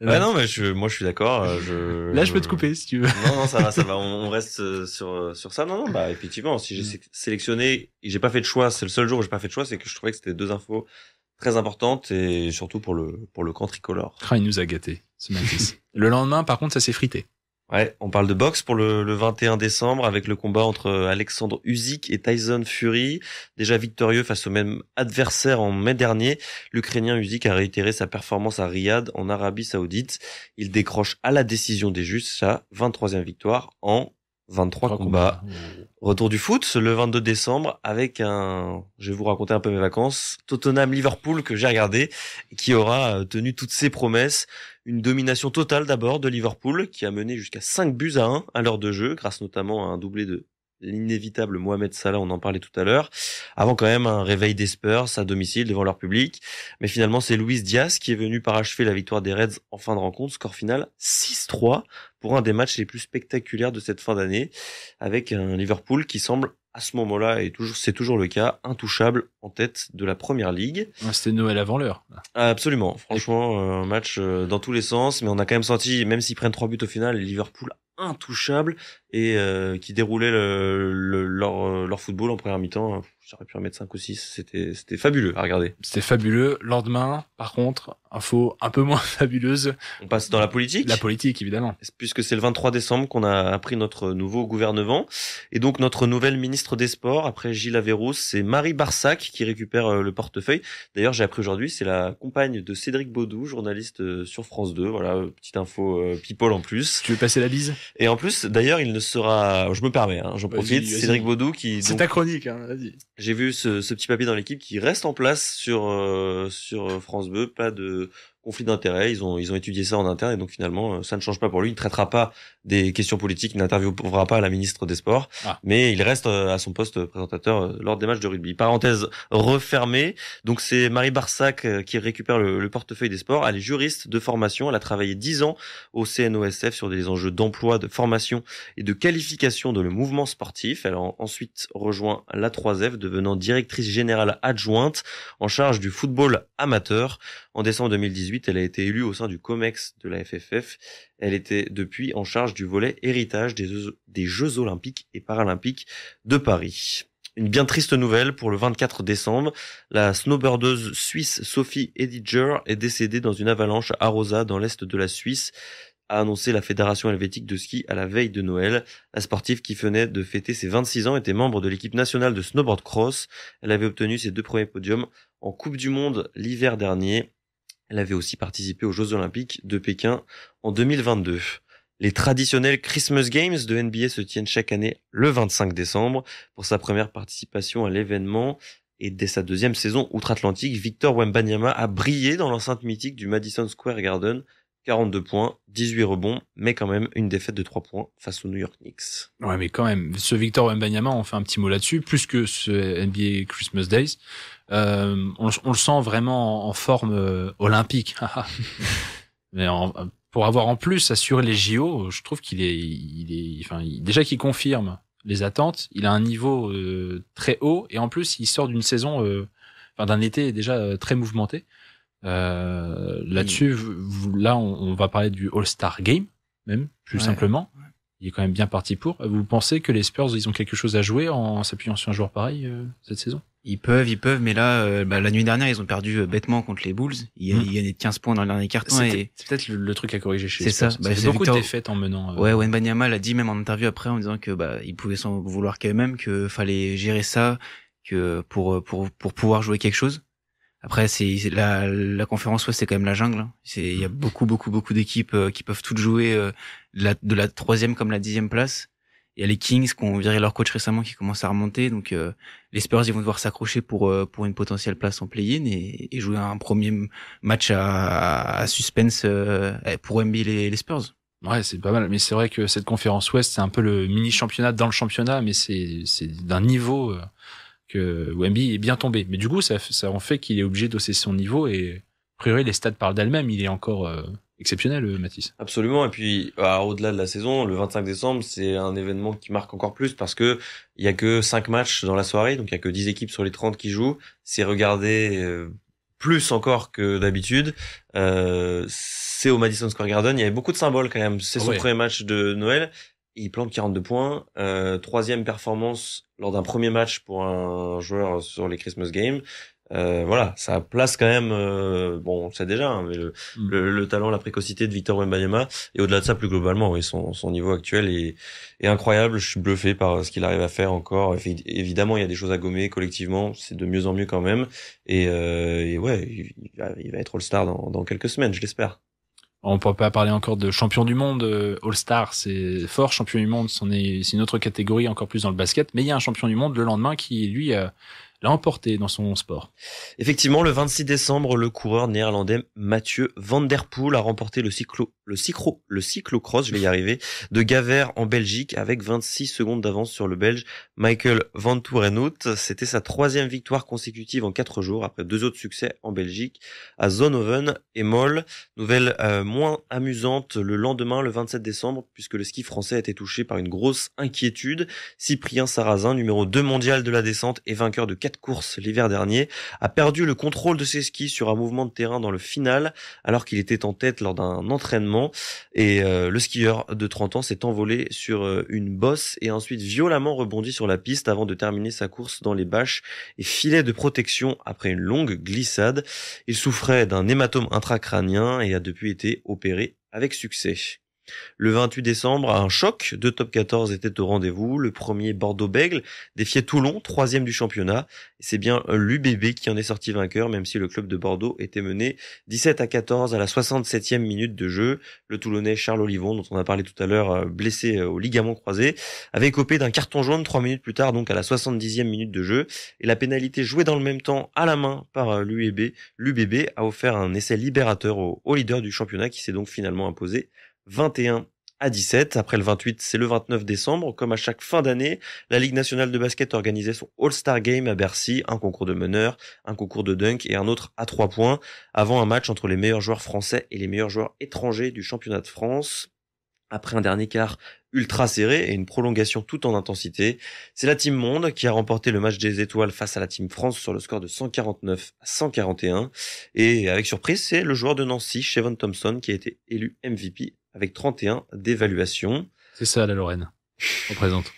Ouais, non, mais moi je suis d'accord. Là, je peux te couper si tu veux. Non, ça va. On reste sur ça. Non, bah effectivement, si j'ai sélectionné et j'ai pas fait de choix, c'est le seul jour où j'ai pas fait de choix, c'est que je trouvais que c'était 2 infos très importantes et surtout pour le camp tricolore. Il nous a gâtés, ce Mathis. Le lendemain, par contre, ça s'est frité. Ouais, on parle de boxe pour le 21 décembre avec le combat entre Alexandre Usyk et Tyson Fury. Déjà victorieux face au même adversaire en mai dernier, l'Ukrainien Usyk a réitéré sa performance à Riyad en Arabie Saoudite. Il décroche à la décision des juges sa 23e victoire en 23 combats. Retour du foot le 22 décembre avec je vais vous raconter un peu mes vacances, Tottenham-Liverpool que j'ai regardé et qui aura tenu toutes ses promesses. Une domination totale d'abord de Liverpool qui a mené jusqu'à 5-1 à l'heure de jeu grâce notamment à un doublé de l'inévitable Mohamed Salah, on en parlait tout à l'heure, avant quand même un réveil des Spurs à domicile devant leur public. Mais finalement, c'est Luis Diaz qui est venu parachever la victoire des Reds en fin de rencontre. Score final 6-3 pour un des matchs les plus spectaculaires de cette fin d'année, avec un Liverpool qui semble à ce moment-là, et c'est toujours le cas, intouchable en tête de la Première Ligue. Ouais, c'était Noël avant l'heure. Absolument. Franchement, un match dans tous les sens, mais on a quand même senti, même s'ils prennent 3 buts au final, Liverpool intouchable et qui déroulaient leur football en première mi-temps. J'aurais pu en mettre 5 ou 6. C'était fabuleux à regarder. C'était fabuleux. Lendemain, par contre, info un peu moins fabuleuse. On passe dans la politique. La politique, évidemment. Puisque c'est le 23 décembre qu'on a appris notre nouveau gouvernement. Et donc, notre nouvelle ministre des Sports, après Gilles Averrousse, c'est Marie Barsac qui récupère le portefeuille. D'ailleurs, j'ai appris aujourd'hui, c'est la compagne de Cédric Baudou, journaliste sur France 2. Voilà, petite info people en plus. Tu veux passer la bise? Et en plus, d'ailleurs, il ne sera... Je me permets, j'en profite. Vas-y. Cédric Baudou qui... C'est ta chronique, vas-y. J'ai vu ce petit papier dans l'équipe qui reste en place sur France 2, pas de conflit d'intérêts, ils ont étudié ça en interne et donc finalement ça ne change pas pour lui, il ne traitera pas des questions politiques, il n'interviewera pas la ministre des Sports, mais il reste à son poste présentateur lors des matchs de rugby. Parenthèse refermée, donc c'est Marie Barsac qui récupère le portefeuille des sports, elle est juriste de formation, elle a travaillé 10 ans au CNOSF sur des enjeux d'emploi, de formation et de qualification de le mouvement sportif, elle a ensuite rejoint la 3F devenant directrice générale adjointe en charge du football amateur. En décembre 2018, elle a été élue au sein du COMEX de la FFF. Elle était depuis en charge du volet héritage des Jeux Olympiques et Paralympiques de Paris. Une bien triste nouvelle pour le 24 décembre. La snowboardeuse suisse Sophie Ediger est décédée dans une avalanche à Arosa dans l'est de la Suisse, a annoncé la Fédération helvétique de ski à la veille de Noël. La sportive qui venait de fêter ses 26 ans était membre de l'équipe nationale de snowboard cross. Elle avait obtenu ses 2 premiers podiums en Coupe du Monde l'hiver dernier. Elle avait aussi participé aux Jeux Olympiques de Pékin en 2022. Les traditionnels Christmas Games de NBA se tiennent chaque année le 25 décembre. Pour sa première participation à l'événement et dès sa 2e saison outre-Atlantique, Victor Wembanyama a brillé dans l'enceinte mythique du Madison Square Garden. 42 points, 18 rebonds, mais quand même une défaite de 3 points face aux New York Knicks. Ouais, mais quand même, ce Victor Wembanyama, on fait un petit mot là-dessus, plus que ce NBA Christmas Days. On le sent vraiment en forme olympique. Mais pour avoir en plus assuré les JO, je trouve déjà qu'il confirme les attentes. Il a un niveau très haut et en plus il sort d'une saison, d'un été déjà très mouvementé. Là-dessus, là, on va parler du All-Star Game, même plus simplement. Ouais. Il est quand même bien parti pour. Vous pensez que les Spurs, ils ont quelque chose à jouer en s'appuyant sur un joueur pareil cette saison? Ils peuvent, mais là, la nuit dernière, ils ont perdu bêtement contre les Bulls. Il y a des 15 points dans le dernier quart-temps. C'est peut-être le truc à corriger chez les Spurs. C'est ça. C'est beaucoup de défaites en menant. Ouais, Wembanyama l'a dit même en interview après en disant que il pouvait s'en vouloir quand même, que fallait gérer ça, que pour pouvoir jouer quelque chose. Après, c'est la conférence ouest, c'est quand même la jungle. Il y a beaucoup d'équipes qui peuvent toutes jouer de la 3e comme la 10e place. Il y a les Kings qui ont viré leur coach récemment qui commencent à remonter. Donc les Spurs, ils vont devoir s'accrocher pour une potentielle place en play-in et jouer un premier match à suspense pour Embiid les Spurs. Ouais, c'est pas mal. Mais c'est vrai que cette conférence ouest, c'est un peu le mini championnat dans le championnat, mais c'est d'un niveau que Wemby est bien tombé. Mais du coup, ça en fait qu'il est obligé d'hausser son niveau et a priori, les stats parlent d'elles-mêmes. Il est encore exceptionnel, Mathis. Absolument. Et puis, au-delà de la saison, le 25 décembre, c'est un événement qui marque encore plus parce que il y a que 5 matchs dans la soirée, donc il y a que 10 équipes sur les 30 qui jouent. C'est regardé plus encore que d'habitude. C'est au Madison Square Garden. Il y avait beaucoup de symboles quand même. C'est son premier match de Noël. Il plante 42 points. 3e performance lors d'un premier match pour un joueur sur les Christmas Games. Voilà, ça place quand même, bon, on le sait déjà, mais le talent, la précocité de Victor Wembanyama. Et au-delà de ça, plus globalement, oui, son niveau actuel est incroyable. Je suis bluffé par ce qu'il arrive à faire encore. Évidemment, il y a des choses à gommer collectivement. C'est de mieux en mieux quand même. Et ouais, il va être All-Star dans quelques semaines, je l'espère. On peut pas parler encore de champion du monde. All-Star, c'est fort. Champion du monde, c'est une autre catégorie, encore plus dans le basket. Mais il y a un champion du monde le lendemain qui, lui, l'a emporté dans son sport. Effectivement, le 26 décembre, le coureur néerlandais Mathieu Van Der Poel a remporté le le cyclocross, je vais y arriver, de Gavert en Belgique avec 26 secondes d'avance sur le Belge Michael Van Toerenhout. C'était sa 3e victoire consécutive en 4 jours après 2 autres succès en Belgique à Zonhoven et Mol. Nouvelle moins amusante le lendemain, le 27 décembre, puisque le ski français a été touché par une grosse inquiétude. Cyprien Sarrazin, numéro 2 mondial de la descente et vainqueur de 4 courses l'hiver dernier, a perdu le contrôle de ses skis sur un mouvement de terrain dans le final alors qu'il était en tête lors d'un entraînement. Et le skieur de 30 ans s'est envolé sur une bosse et a ensuite violemment rebondi sur la piste avant de terminer sa course dans les bâches et filets de protection après une longue glissade. Il souffrait d'un hématome intracrânien et a depuis été opéré avec succès. Le 28 décembre, un choc de top 14 était au rendez-vous. Le premier Bordeaux-Bègles défiait Toulon, 3e du championnat. Et c'est bien l'UBB qui en est sorti vainqueur, même si le club de Bordeaux était mené 17-14 à la 67e minute de jeu. Le Toulonnais Charles Olivon, dont on a parlé tout à l'heure, blessé au ligament croisé, avait écopé d'un carton jaune 3 minutes plus tard, donc à la 70e minute de jeu. Et la pénalité jouée dans le même temps à la main par l'UBB a offert un essai libérateur au leader du championnat qui s'est donc finalement imposé 21-17. Après le 28, c'est le 29 décembre. Comme à chaque fin d'année, la Ligue nationale de basket organisait son All-Star Game à Bercy, un concours de meneurs, un concours de dunk et un autre à 3 points, avant un match entre les meilleurs joueurs français et les meilleurs joueurs étrangers du championnat de France. Après un dernier quart ultra serré et une prolongation tout en intensité, c'est la Team Monde qui a remporté le match des étoiles face à la Team France sur le score de 149-141. Et avec surprise, c'est le joueur de Nancy, Shevon Thompson, qui a été élu MVP avec 31 d'évaluation. C'est ça, la Lorraine. On présente.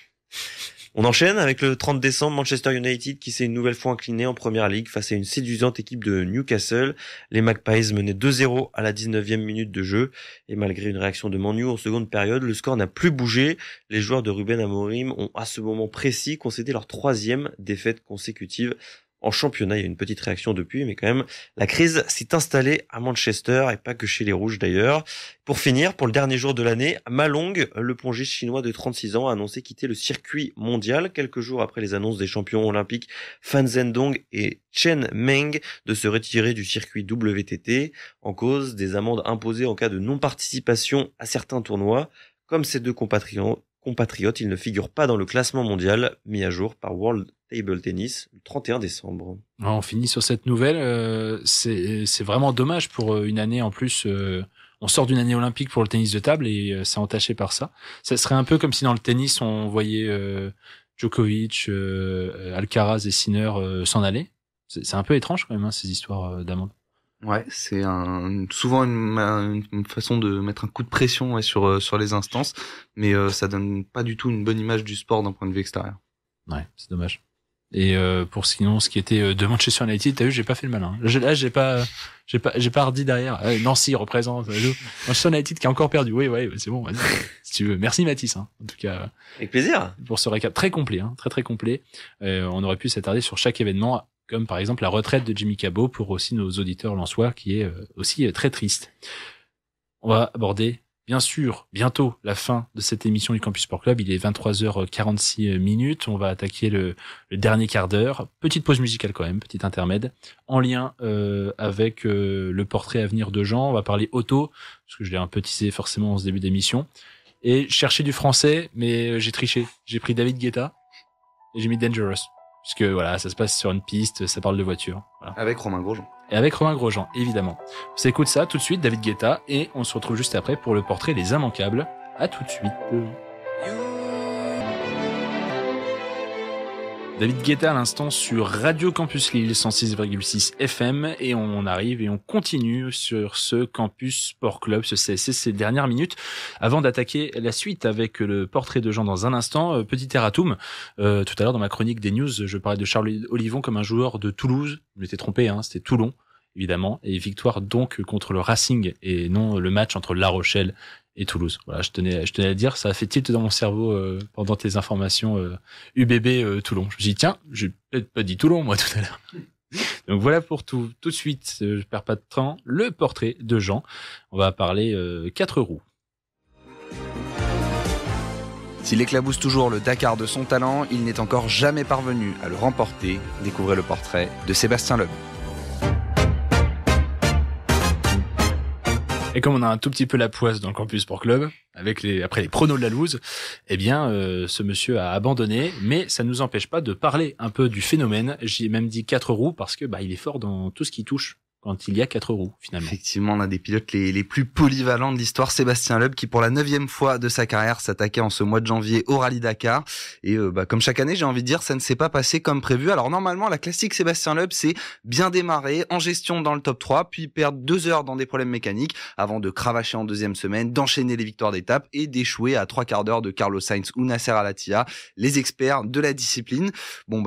On enchaîne avec le 30 décembre, Manchester United qui s'est une nouvelle fois incliné en Première Ligue face à une séduisante équipe de Newcastle. Les Magpies menaient 2-0 à la 19e minute de jeu et malgré une réaction de Man U en seconde période, le score n'a plus bougé. Les joueurs de Ruben Amorim ont à ce moment précis concédé leur 3e défaite consécutive en championnat. Il y a une petite réaction depuis, mais quand même, la crise s'est installée à Manchester et pas que chez les Rouges d'ailleurs. Pour finir, pour le dernier jour de l'année, Ma Long, le pongiste chinois de 36 ans, a annoncé quitter le circuit mondial quelques jours après les annonces des champions olympiques Fan Zhendong et Chen Meng de se retirer du circuit WTT en cause des amendes imposées en cas de non-participation à certains tournois. Comme ces deux compatriotes, il ne figure pas dans le classement mondial mis à jour par World Table Tennis le 31 décembre. On finit sur cette nouvelle. C'est vraiment dommage pour une année en plus. On sort d'une année olympique pour le tennis de table et c'est entaché par ça. Ça serait un peu comme si dans le tennis on voyait Djokovic, Alcaraz et Sinner s'en aller. C'est un peu étrange quand même hein, ces histoires d'amende. Ouais, c'est souvent une façon de mettre un coup de pression ouais, sur les instances, mais ça donne pas du tout une bonne image du sport d'un point de vue extérieur. Ouais, c'est dommage. Et pour sinon, ce qui était de Manchester United, t'as vu, j'ai pas fait le malin. Là, j'ai pas hardi derrière. Nancy représente Manchester United qui a encore perdu. Oui, ouais, c'est bon. Vas-y, si tu veux. Merci Mathis. Hein, en tout cas, avec plaisir. Pour ce récap très complet, hein, très complet. On aurait pu s'attarder sur chaque événement, comme par exemple la retraite de Jimmy Cabot pour aussi nos auditeurs lensois, qui est aussi très triste. On va aborder, bien sûr, bientôt la fin de cette émission du Campus Sport Club. Il est 23h46 minutes. On va attaquer le dernier quart d'heure. Petite pause musicale quand même, petit intermède, en lien avec le portrait à venir de Jean. On va parler auto, parce que je l'ai un peu teasé forcément en ce début d'émission. Et chercher du français, mais j'ai triché. J'ai pris David Guetta et j'ai mis Dangerous. Puisque voilà, ça se passe sur une piste, ça parle de voiture. Voilà. Avec Romain Grosjean. Et avec Romain Grosjean, évidemment. On s'écoute ça tout de suite, David Guetta, et on se retrouve juste après pour le portrait Les Immanquables. À tout de suite. David Guetta à l'instant sur Radio Campus Lille 106,6 FM et on arrive et on continue sur ce Campus Sport Club, ce CSC, ces dernières minutes avant d'attaquer la suite avec le portrait de Jean dans un instant. Petit erratum, tout à l'heure dans ma chronique des news, je parlais de Charles Olivon comme un joueur de Toulouse. Je m'étais trompé, hein, c'était Toulon évidemment, et victoire donc contre le Racing et non le match entre La Rochelle et Toulouse. Voilà, je tenais à le dire, ça a fait tilt dans mon cerveau pendant tes informations UBB Toulon. Je me suis dit tiens, j'ai peut-être pas dit Toulon moi tout à l'heure. Donc voilà pour tout de suite, je perds pas de temps, le portrait de Jean. On va parler 4 roues. S'il éclabousse toujours le Dakar de son talent, il n'est encore jamais parvenu à le remporter. Découvrez le portrait de Sébastien Loeb. Et comme on a un tout petit peu la poisse dans le Campus Sport Club, après les pronos de la loose, eh bien, ce monsieur a abandonné, mais ça nous empêche pas de parler un peu du phénomène. J'ai même dit 4 roues parce que, il est fort dans tout ce qui touche quand il y a 4 roues, finalement. Effectivement, l'un des pilotes les plus polyvalents de l'histoire, Sébastien Loeb, qui pour la 9e fois de sa carrière s'attaquait en ce mois de janvier au Rallye Dakar. Et comme chaque année, j'ai envie de dire, ça ne s'est pas passé comme prévu. Alors normalement, la classique Sébastien Loeb, c'est bien démarrer en gestion dans le top 3, puis perdre 2 heures dans des problèmes mécaniques avant de cravacher en deuxième semaine, d'enchaîner les victoires d'étape et d'échouer à 3/4 d'heure de Carlos Sainz ou Nasser Al-Attiyah, les experts de la discipline.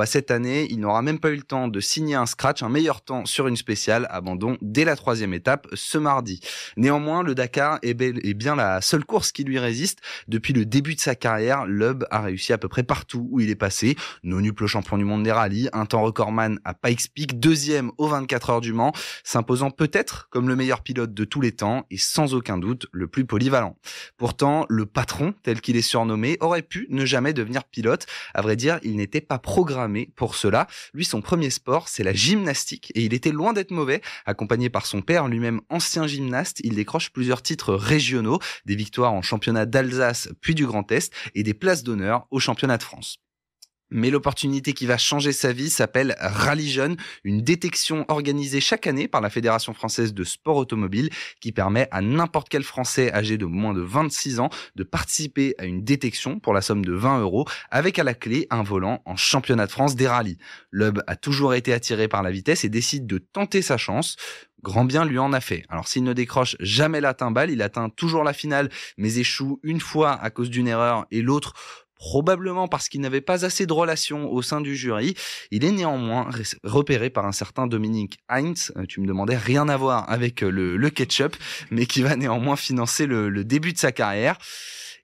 Cette année, il n'aura même pas eu le temps de signer un scratch, un meilleur temps sur une spéciale, abandon dès la 3e étape ce mardi. Néanmoins, le Dakar est bien la seule course qui lui résiste. Depuis le début de sa carrière, Loeb a réussi à peu près partout où il est passé. Nonuple champion du monde des rallyes, un temps recordman à Pikes Peak, 2e aux 24 heures du Mans, s'imposant peut-être comme le meilleur pilote de tous les temps et sans aucun doute le plus polyvalent. Pourtant, le patron, tel qu'il est surnommé, aurait pu ne jamais devenir pilote. À vrai dire, il n'était pas programmé pour cela. Lui, son premier sport, c'est la gymnastique et il était loin d'être mauvais. Accompagné par son père, lui-même ancien gymnaste, il décroche plusieurs titres régionaux, des victoires en championnat d'Alsace puis du Grand Est et des places d'honneur au championnat de France. Mais l'opportunité qui va changer sa vie s'appelle Rallye Jeune, une détection organisée chaque année par la Fédération française de sport automobile qui permet à n'importe quel Français âgé de moins de 26 ans de participer à une détection pour la somme de 20 € avec à la clé un volant en championnat de France des rallyes. Loeb a toujours été attiré par la vitesse et décide de tenter sa chance. Grand bien lui en a fait. Alors s'il ne décroche jamais la timbale, il atteint toujours la finale mais échoue une fois à cause d'une erreur et l'autre probablement parce qu'il n'avait pas assez de relations au sein du jury. Il est néanmoins repéré par un certain Dominique Heinz, tu me demandais, rien à voir avec le ketchup, mais qui va néanmoins financer le début de sa carrière.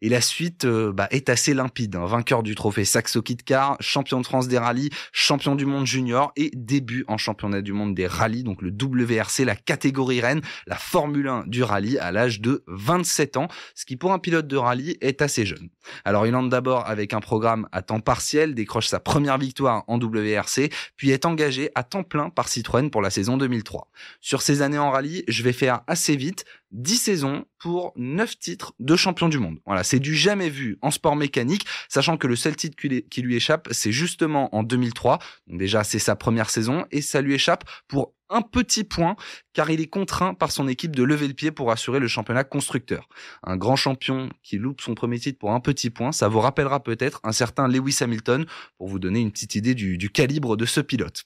Et la suite est assez limpide. Vainqueur du trophée Saxo Kit Car, champion de France des rallyes, champion du monde junior et début en championnat du monde des rallyes, donc le WRC, la catégorie reine, la Formule 1 du rallye à l'âge de 27 ans, ce qui pour un pilote de rallye est assez jeune. Alors il entre d'abord avec un programme à temps partiel, décroche sa première victoire en WRC, puis est engagé à temps plein par Citroën pour la saison 2003. Sur ces années en rallye, je vais faire assez vite, 10 saisons pour 9 titres de champion du monde. Voilà, c'est du jamais vu en sport mécanique, sachant que le seul titre qui lui échappe, c'est justement en 2003. Donc déjà, c'est sa première saison et ça lui échappe pour un petit point, car il est contraint par son équipe de lever le pied pour assurer le championnat constructeur. Un grand champion qui loupe son premier titre pour un petit point, ça vous rappellera peut-être un certain Lewis Hamilton, pour vous donner une petite idée du calibre de ce pilote.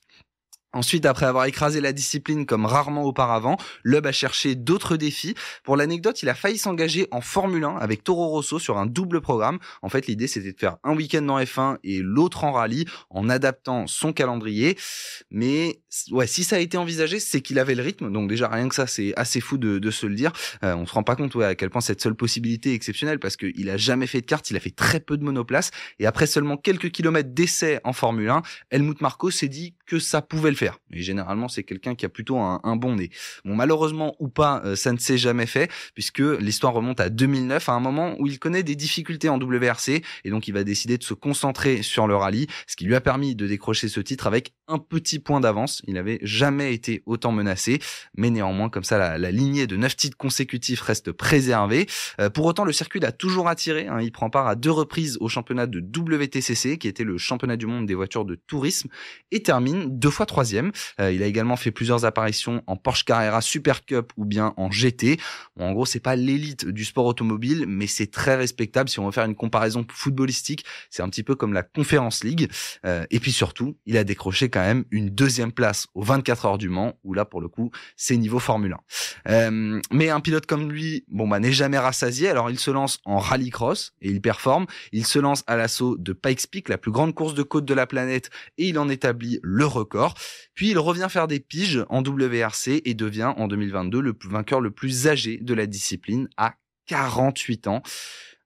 Ensuite, après avoir écrasé la discipline comme rarement auparavant, Loeb a cherché d'autres défis. Pour l'anecdote, il a failli s'engager en Formule 1 avec Toro Rosso sur un double programme. En fait, l'idée, c'était de faire un week-end en F1 et l'autre en rallye en adaptant son calendrier. Mais ouais, si ça a été envisagé, c'est qu'il avait le rythme. Donc déjà, rien que ça, c'est assez fou de se le dire. On se rend pas compte à quel point cette seule possibilité est exceptionnelle parce qu'il a jamais fait de kart, il a fait très peu de monoplace. Et après seulement quelques kilomètres d'essai en Formule 1, Helmut Marko s'est dit que ça pouvait le faire. Et généralement, c'est quelqu'un qui a plutôt un bon nez. Bon, malheureusement ou pas, ça ne s'est jamais fait, puisque l'histoire remonte à 2009, à un moment où il connaît des difficultés en WRC, et donc il va décider de se concentrer sur le rallye, ce qui lui a permis de décrocher ce titre avec un petit point d'avance. Il n'avait jamais été autant menacé, mais néanmoins, comme ça, la lignée de 9 titres consécutifs reste préservée. Pour autant, le circuit l'a toujours attiré. Il prend part à 2 reprises au championnat de WTCC, qui était le championnat du monde des voitures de tourisme, et termine 2 fois 3e. Il a également fait plusieurs apparitions en Porsche Carrera Super Cup ou bien en GT. Bon, en gros, c'est pas l'élite du sport automobile, mais c'est très respectable. Si on veut faire une comparaison footballistique, c'est un petit peu comme la Conference League. Et puis surtout, il a décroché quand même une 2e place aux 24 heures du Mans, où là, pour le coup, c'est niveau Formule 1. Mais un pilote comme lui, n'est jamais rassasié. Alors, il se lance en rallycross et il performe. Il se lance à l'assaut de Pikes Peak, la plus grande course de côte de la planète, et il en établit le record. Puis il revient faire des piges en WRC et devient en 2022 le vainqueur le plus âgé de la discipline à 48 ans.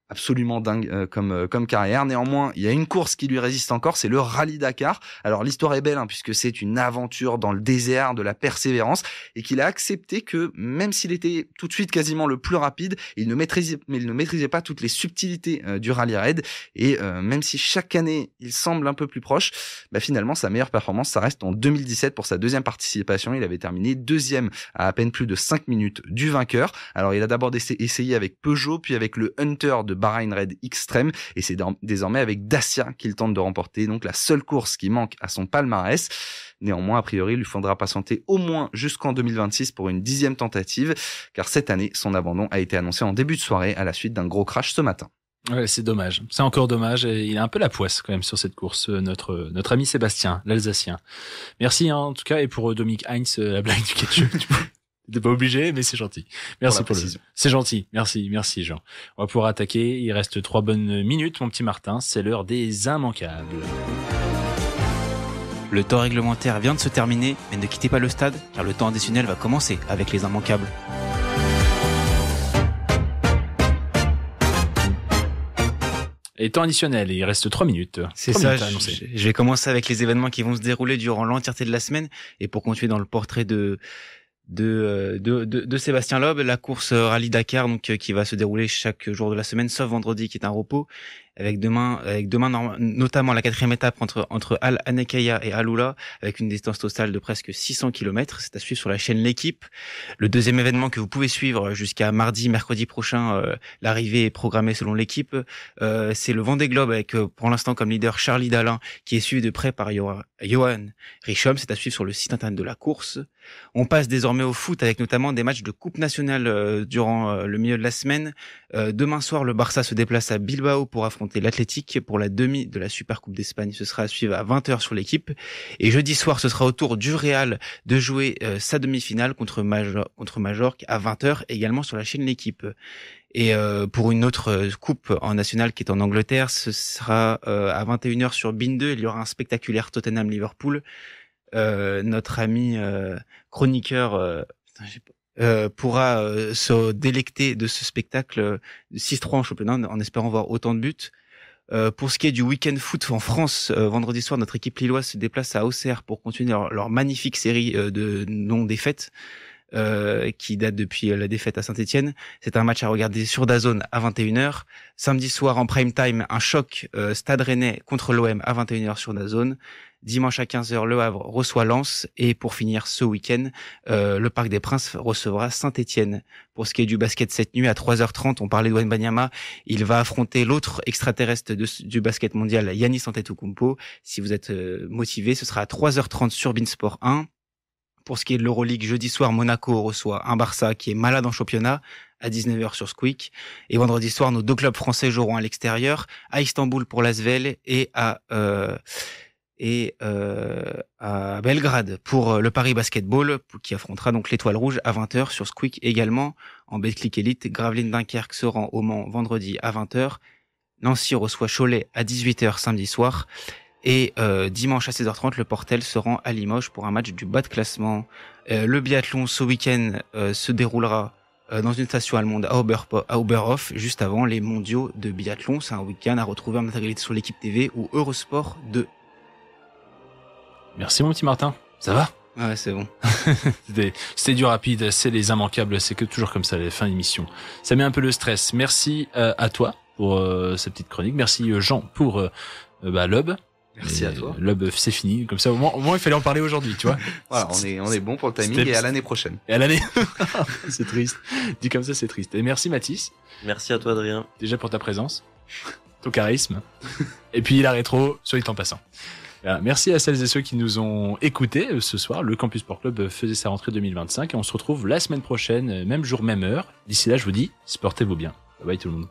absolument dingue comme carrière. Néanmoins, il y a une course qui lui résiste encore, c'est le Rallye Dakar. Alors l'histoire est belle puisque c'est une aventure dans le désert, de la persévérance, et qu'il a accepté que même s'il était tout de suite quasiment le plus rapide, il ne maîtrisait pas toutes les subtilités du rallye raid, et même si chaque année il semble un peu plus proche, finalement sa meilleure performance ça reste en 2017 pour sa deuxième participation. Il avait terminé deuxième à peine plus de 5 minutes du vainqueur. Alors il a d'abord essayé avec Peugeot, puis avec le Hunter de Bahrain Red Extreme, et c'est désormais avec Dacia qu'il tente de remporter donc la seule course qui manque à son palmarès. Néanmoins, a priori, il lui faudra patienter au moins jusqu'en 2026 pour une 10e tentative, car cette année, son abandon a été annoncé en début de soirée à la suite d'un gros crash ce matin. Ouais, c'est dommage. C'est encore dommage. Et il a un peu la poisse quand même sur cette course, notre ami Sébastien, l'Alsacien. Merci en tout cas, et pour Dominique Heinz, la blague du ketchup. T'es pas obligé, mais c'est gentil. Merci pour c'est gentil. Merci Jean. On va pouvoir attaquer. Il reste 3 bonnes minutes, mon petit Martin. C'est l'heure des immanquables. Le temps réglementaire vient de se terminer, mais ne quittez pas le stade, car le temps additionnel va commencer avec les immanquables. Et temps additionnel, il reste 3 minutes. C'est ça, je vais commencer avec les événements qui vont se dérouler durant l'entièreté de la semaine, et pour continuer dans le portrait de Sébastien Loeb, la course Rallye Dakar donc qui va se dérouler chaque jour de la semaine sauf vendredi qui est un repos, avec demain notamment la 4e étape entre Al Anekaya et Alula avec une distance totale de presque 600 km. C'est à suivre sur la chaîne L'Équipe. Le deuxième événement que vous pouvez suivre jusqu'à mercredi prochain, l'arrivée est programmée selon L'Équipe, c'est le Vendée Globe avec pour l'instant comme leader Charlie Dalin qui est suivi de près par Johan Richomme. C'est à suivre sur le site internet de la course. On passe désormais au foot avec notamment des matchs de Coupe nationale durant le milieu de la semaine. Demain soir, le Barça se déplace à Bilbao pour affronter l'Athletic pour la demi de la Super Coupe d'Espagne. Ce sera à suivre à 20h sur L'Équipe. Et jeudi soir, ce sera au tour du Real de jouer sa demi-finale contre Majorque à 20h également sur la chaîne L'Équipe. Et pour une autre coupe en nationale qui est en Angleterre, ce sera à 21h sur BeIN 2. Il y aura un spectaculaire Tottenham-Liverpool. Notre ami chroniqueur pourra se délecter de ce spectacle 6-3 en championnat en espérant voir autant de buts. Pour ce qui est du week-end foot en France, vendredi soir, notre équipe lilloise se déplace à Auxerre pour continuer leur magnifique série de non-défaites qui date depuis la défaite à Saint-Etienne. C'est un match à regarder sur DAZN à 21h. Samedi soir en prime time, un choc Stade Rennais contre l'OM à 21h sur DAZN. Dimanche à 15h, Le Havre reçoit Lens. Et pour finir ce week-end, le Parc des Princes recevra Saint-Etienne. Pour ce qui est du basket cette nuit, à 3h30, on parlait de Wembanyama. Il va affronter l'autre extraterrestre du basket mondial, Giannis Antetokounmpo. Si vous êtes motivé, ce sera à 3h30 sur beIN Sport 1. Pour ce qui est de l'Euroleague, jeudi soir, Monaco reçoit un Barça qui est malade en championnat à 19h sur Squeak. Et vendredi soir, nos 2 clubs français joueront à l'extérieur, à Istanbul pour l'Asvel et à Belgrade pour le Paris Basketball qui affrontera donc l'Étoile Rouge à 20h sur Squeak également. En Betclic Elite, Gravelines Dunkerque se rend au Mans vendredi à 20h. Nancy reçoit Cholet à 18h samedi soir. Et dimanche à 16h30, le Portel se rend à Limoges pour un match du bas de classement. Le biathlon ce week-end se déroulera dans une station allemande à Oberhof, juste avant les mondiaux de biathlon. C'est un week-end à retrouver en intégralité sur l'Équipe TV ou Eurosport 2. Merci mon petit Martin. Ça va ? Ouais, c'est bon. C'était du rapide, c'est les immanquables, c'est que toujours comme ça, les fins d'émission. Ça met un peu le stress. Merci à toi pour cette petite chronique. Merci Jean pour Loeb. Merci à toi. Loeb, c'est fini. Comme ça, au moins, il fallait en parler aujourd'hui, tu vois. Voilà, on est bon pour le timing et à l'année prochaine. Et à l'année. C'est triste. Dit comme ça, c'est triste. Et merci Mathis. Merci à toi, Adrien. Déjà pour ta présence, ton charisme. Et puis la rétro, soit en passant. Voilà. Merci à celles et ceux qui nous ont écoutés ce soir. Le Campus Sport Club faisait sa rentrée 2025 et on se retrouve la semaine prochaine, même jour, même heure. D'ici là, je vous dis, sportez-vous bien. Bye bye tout le monde.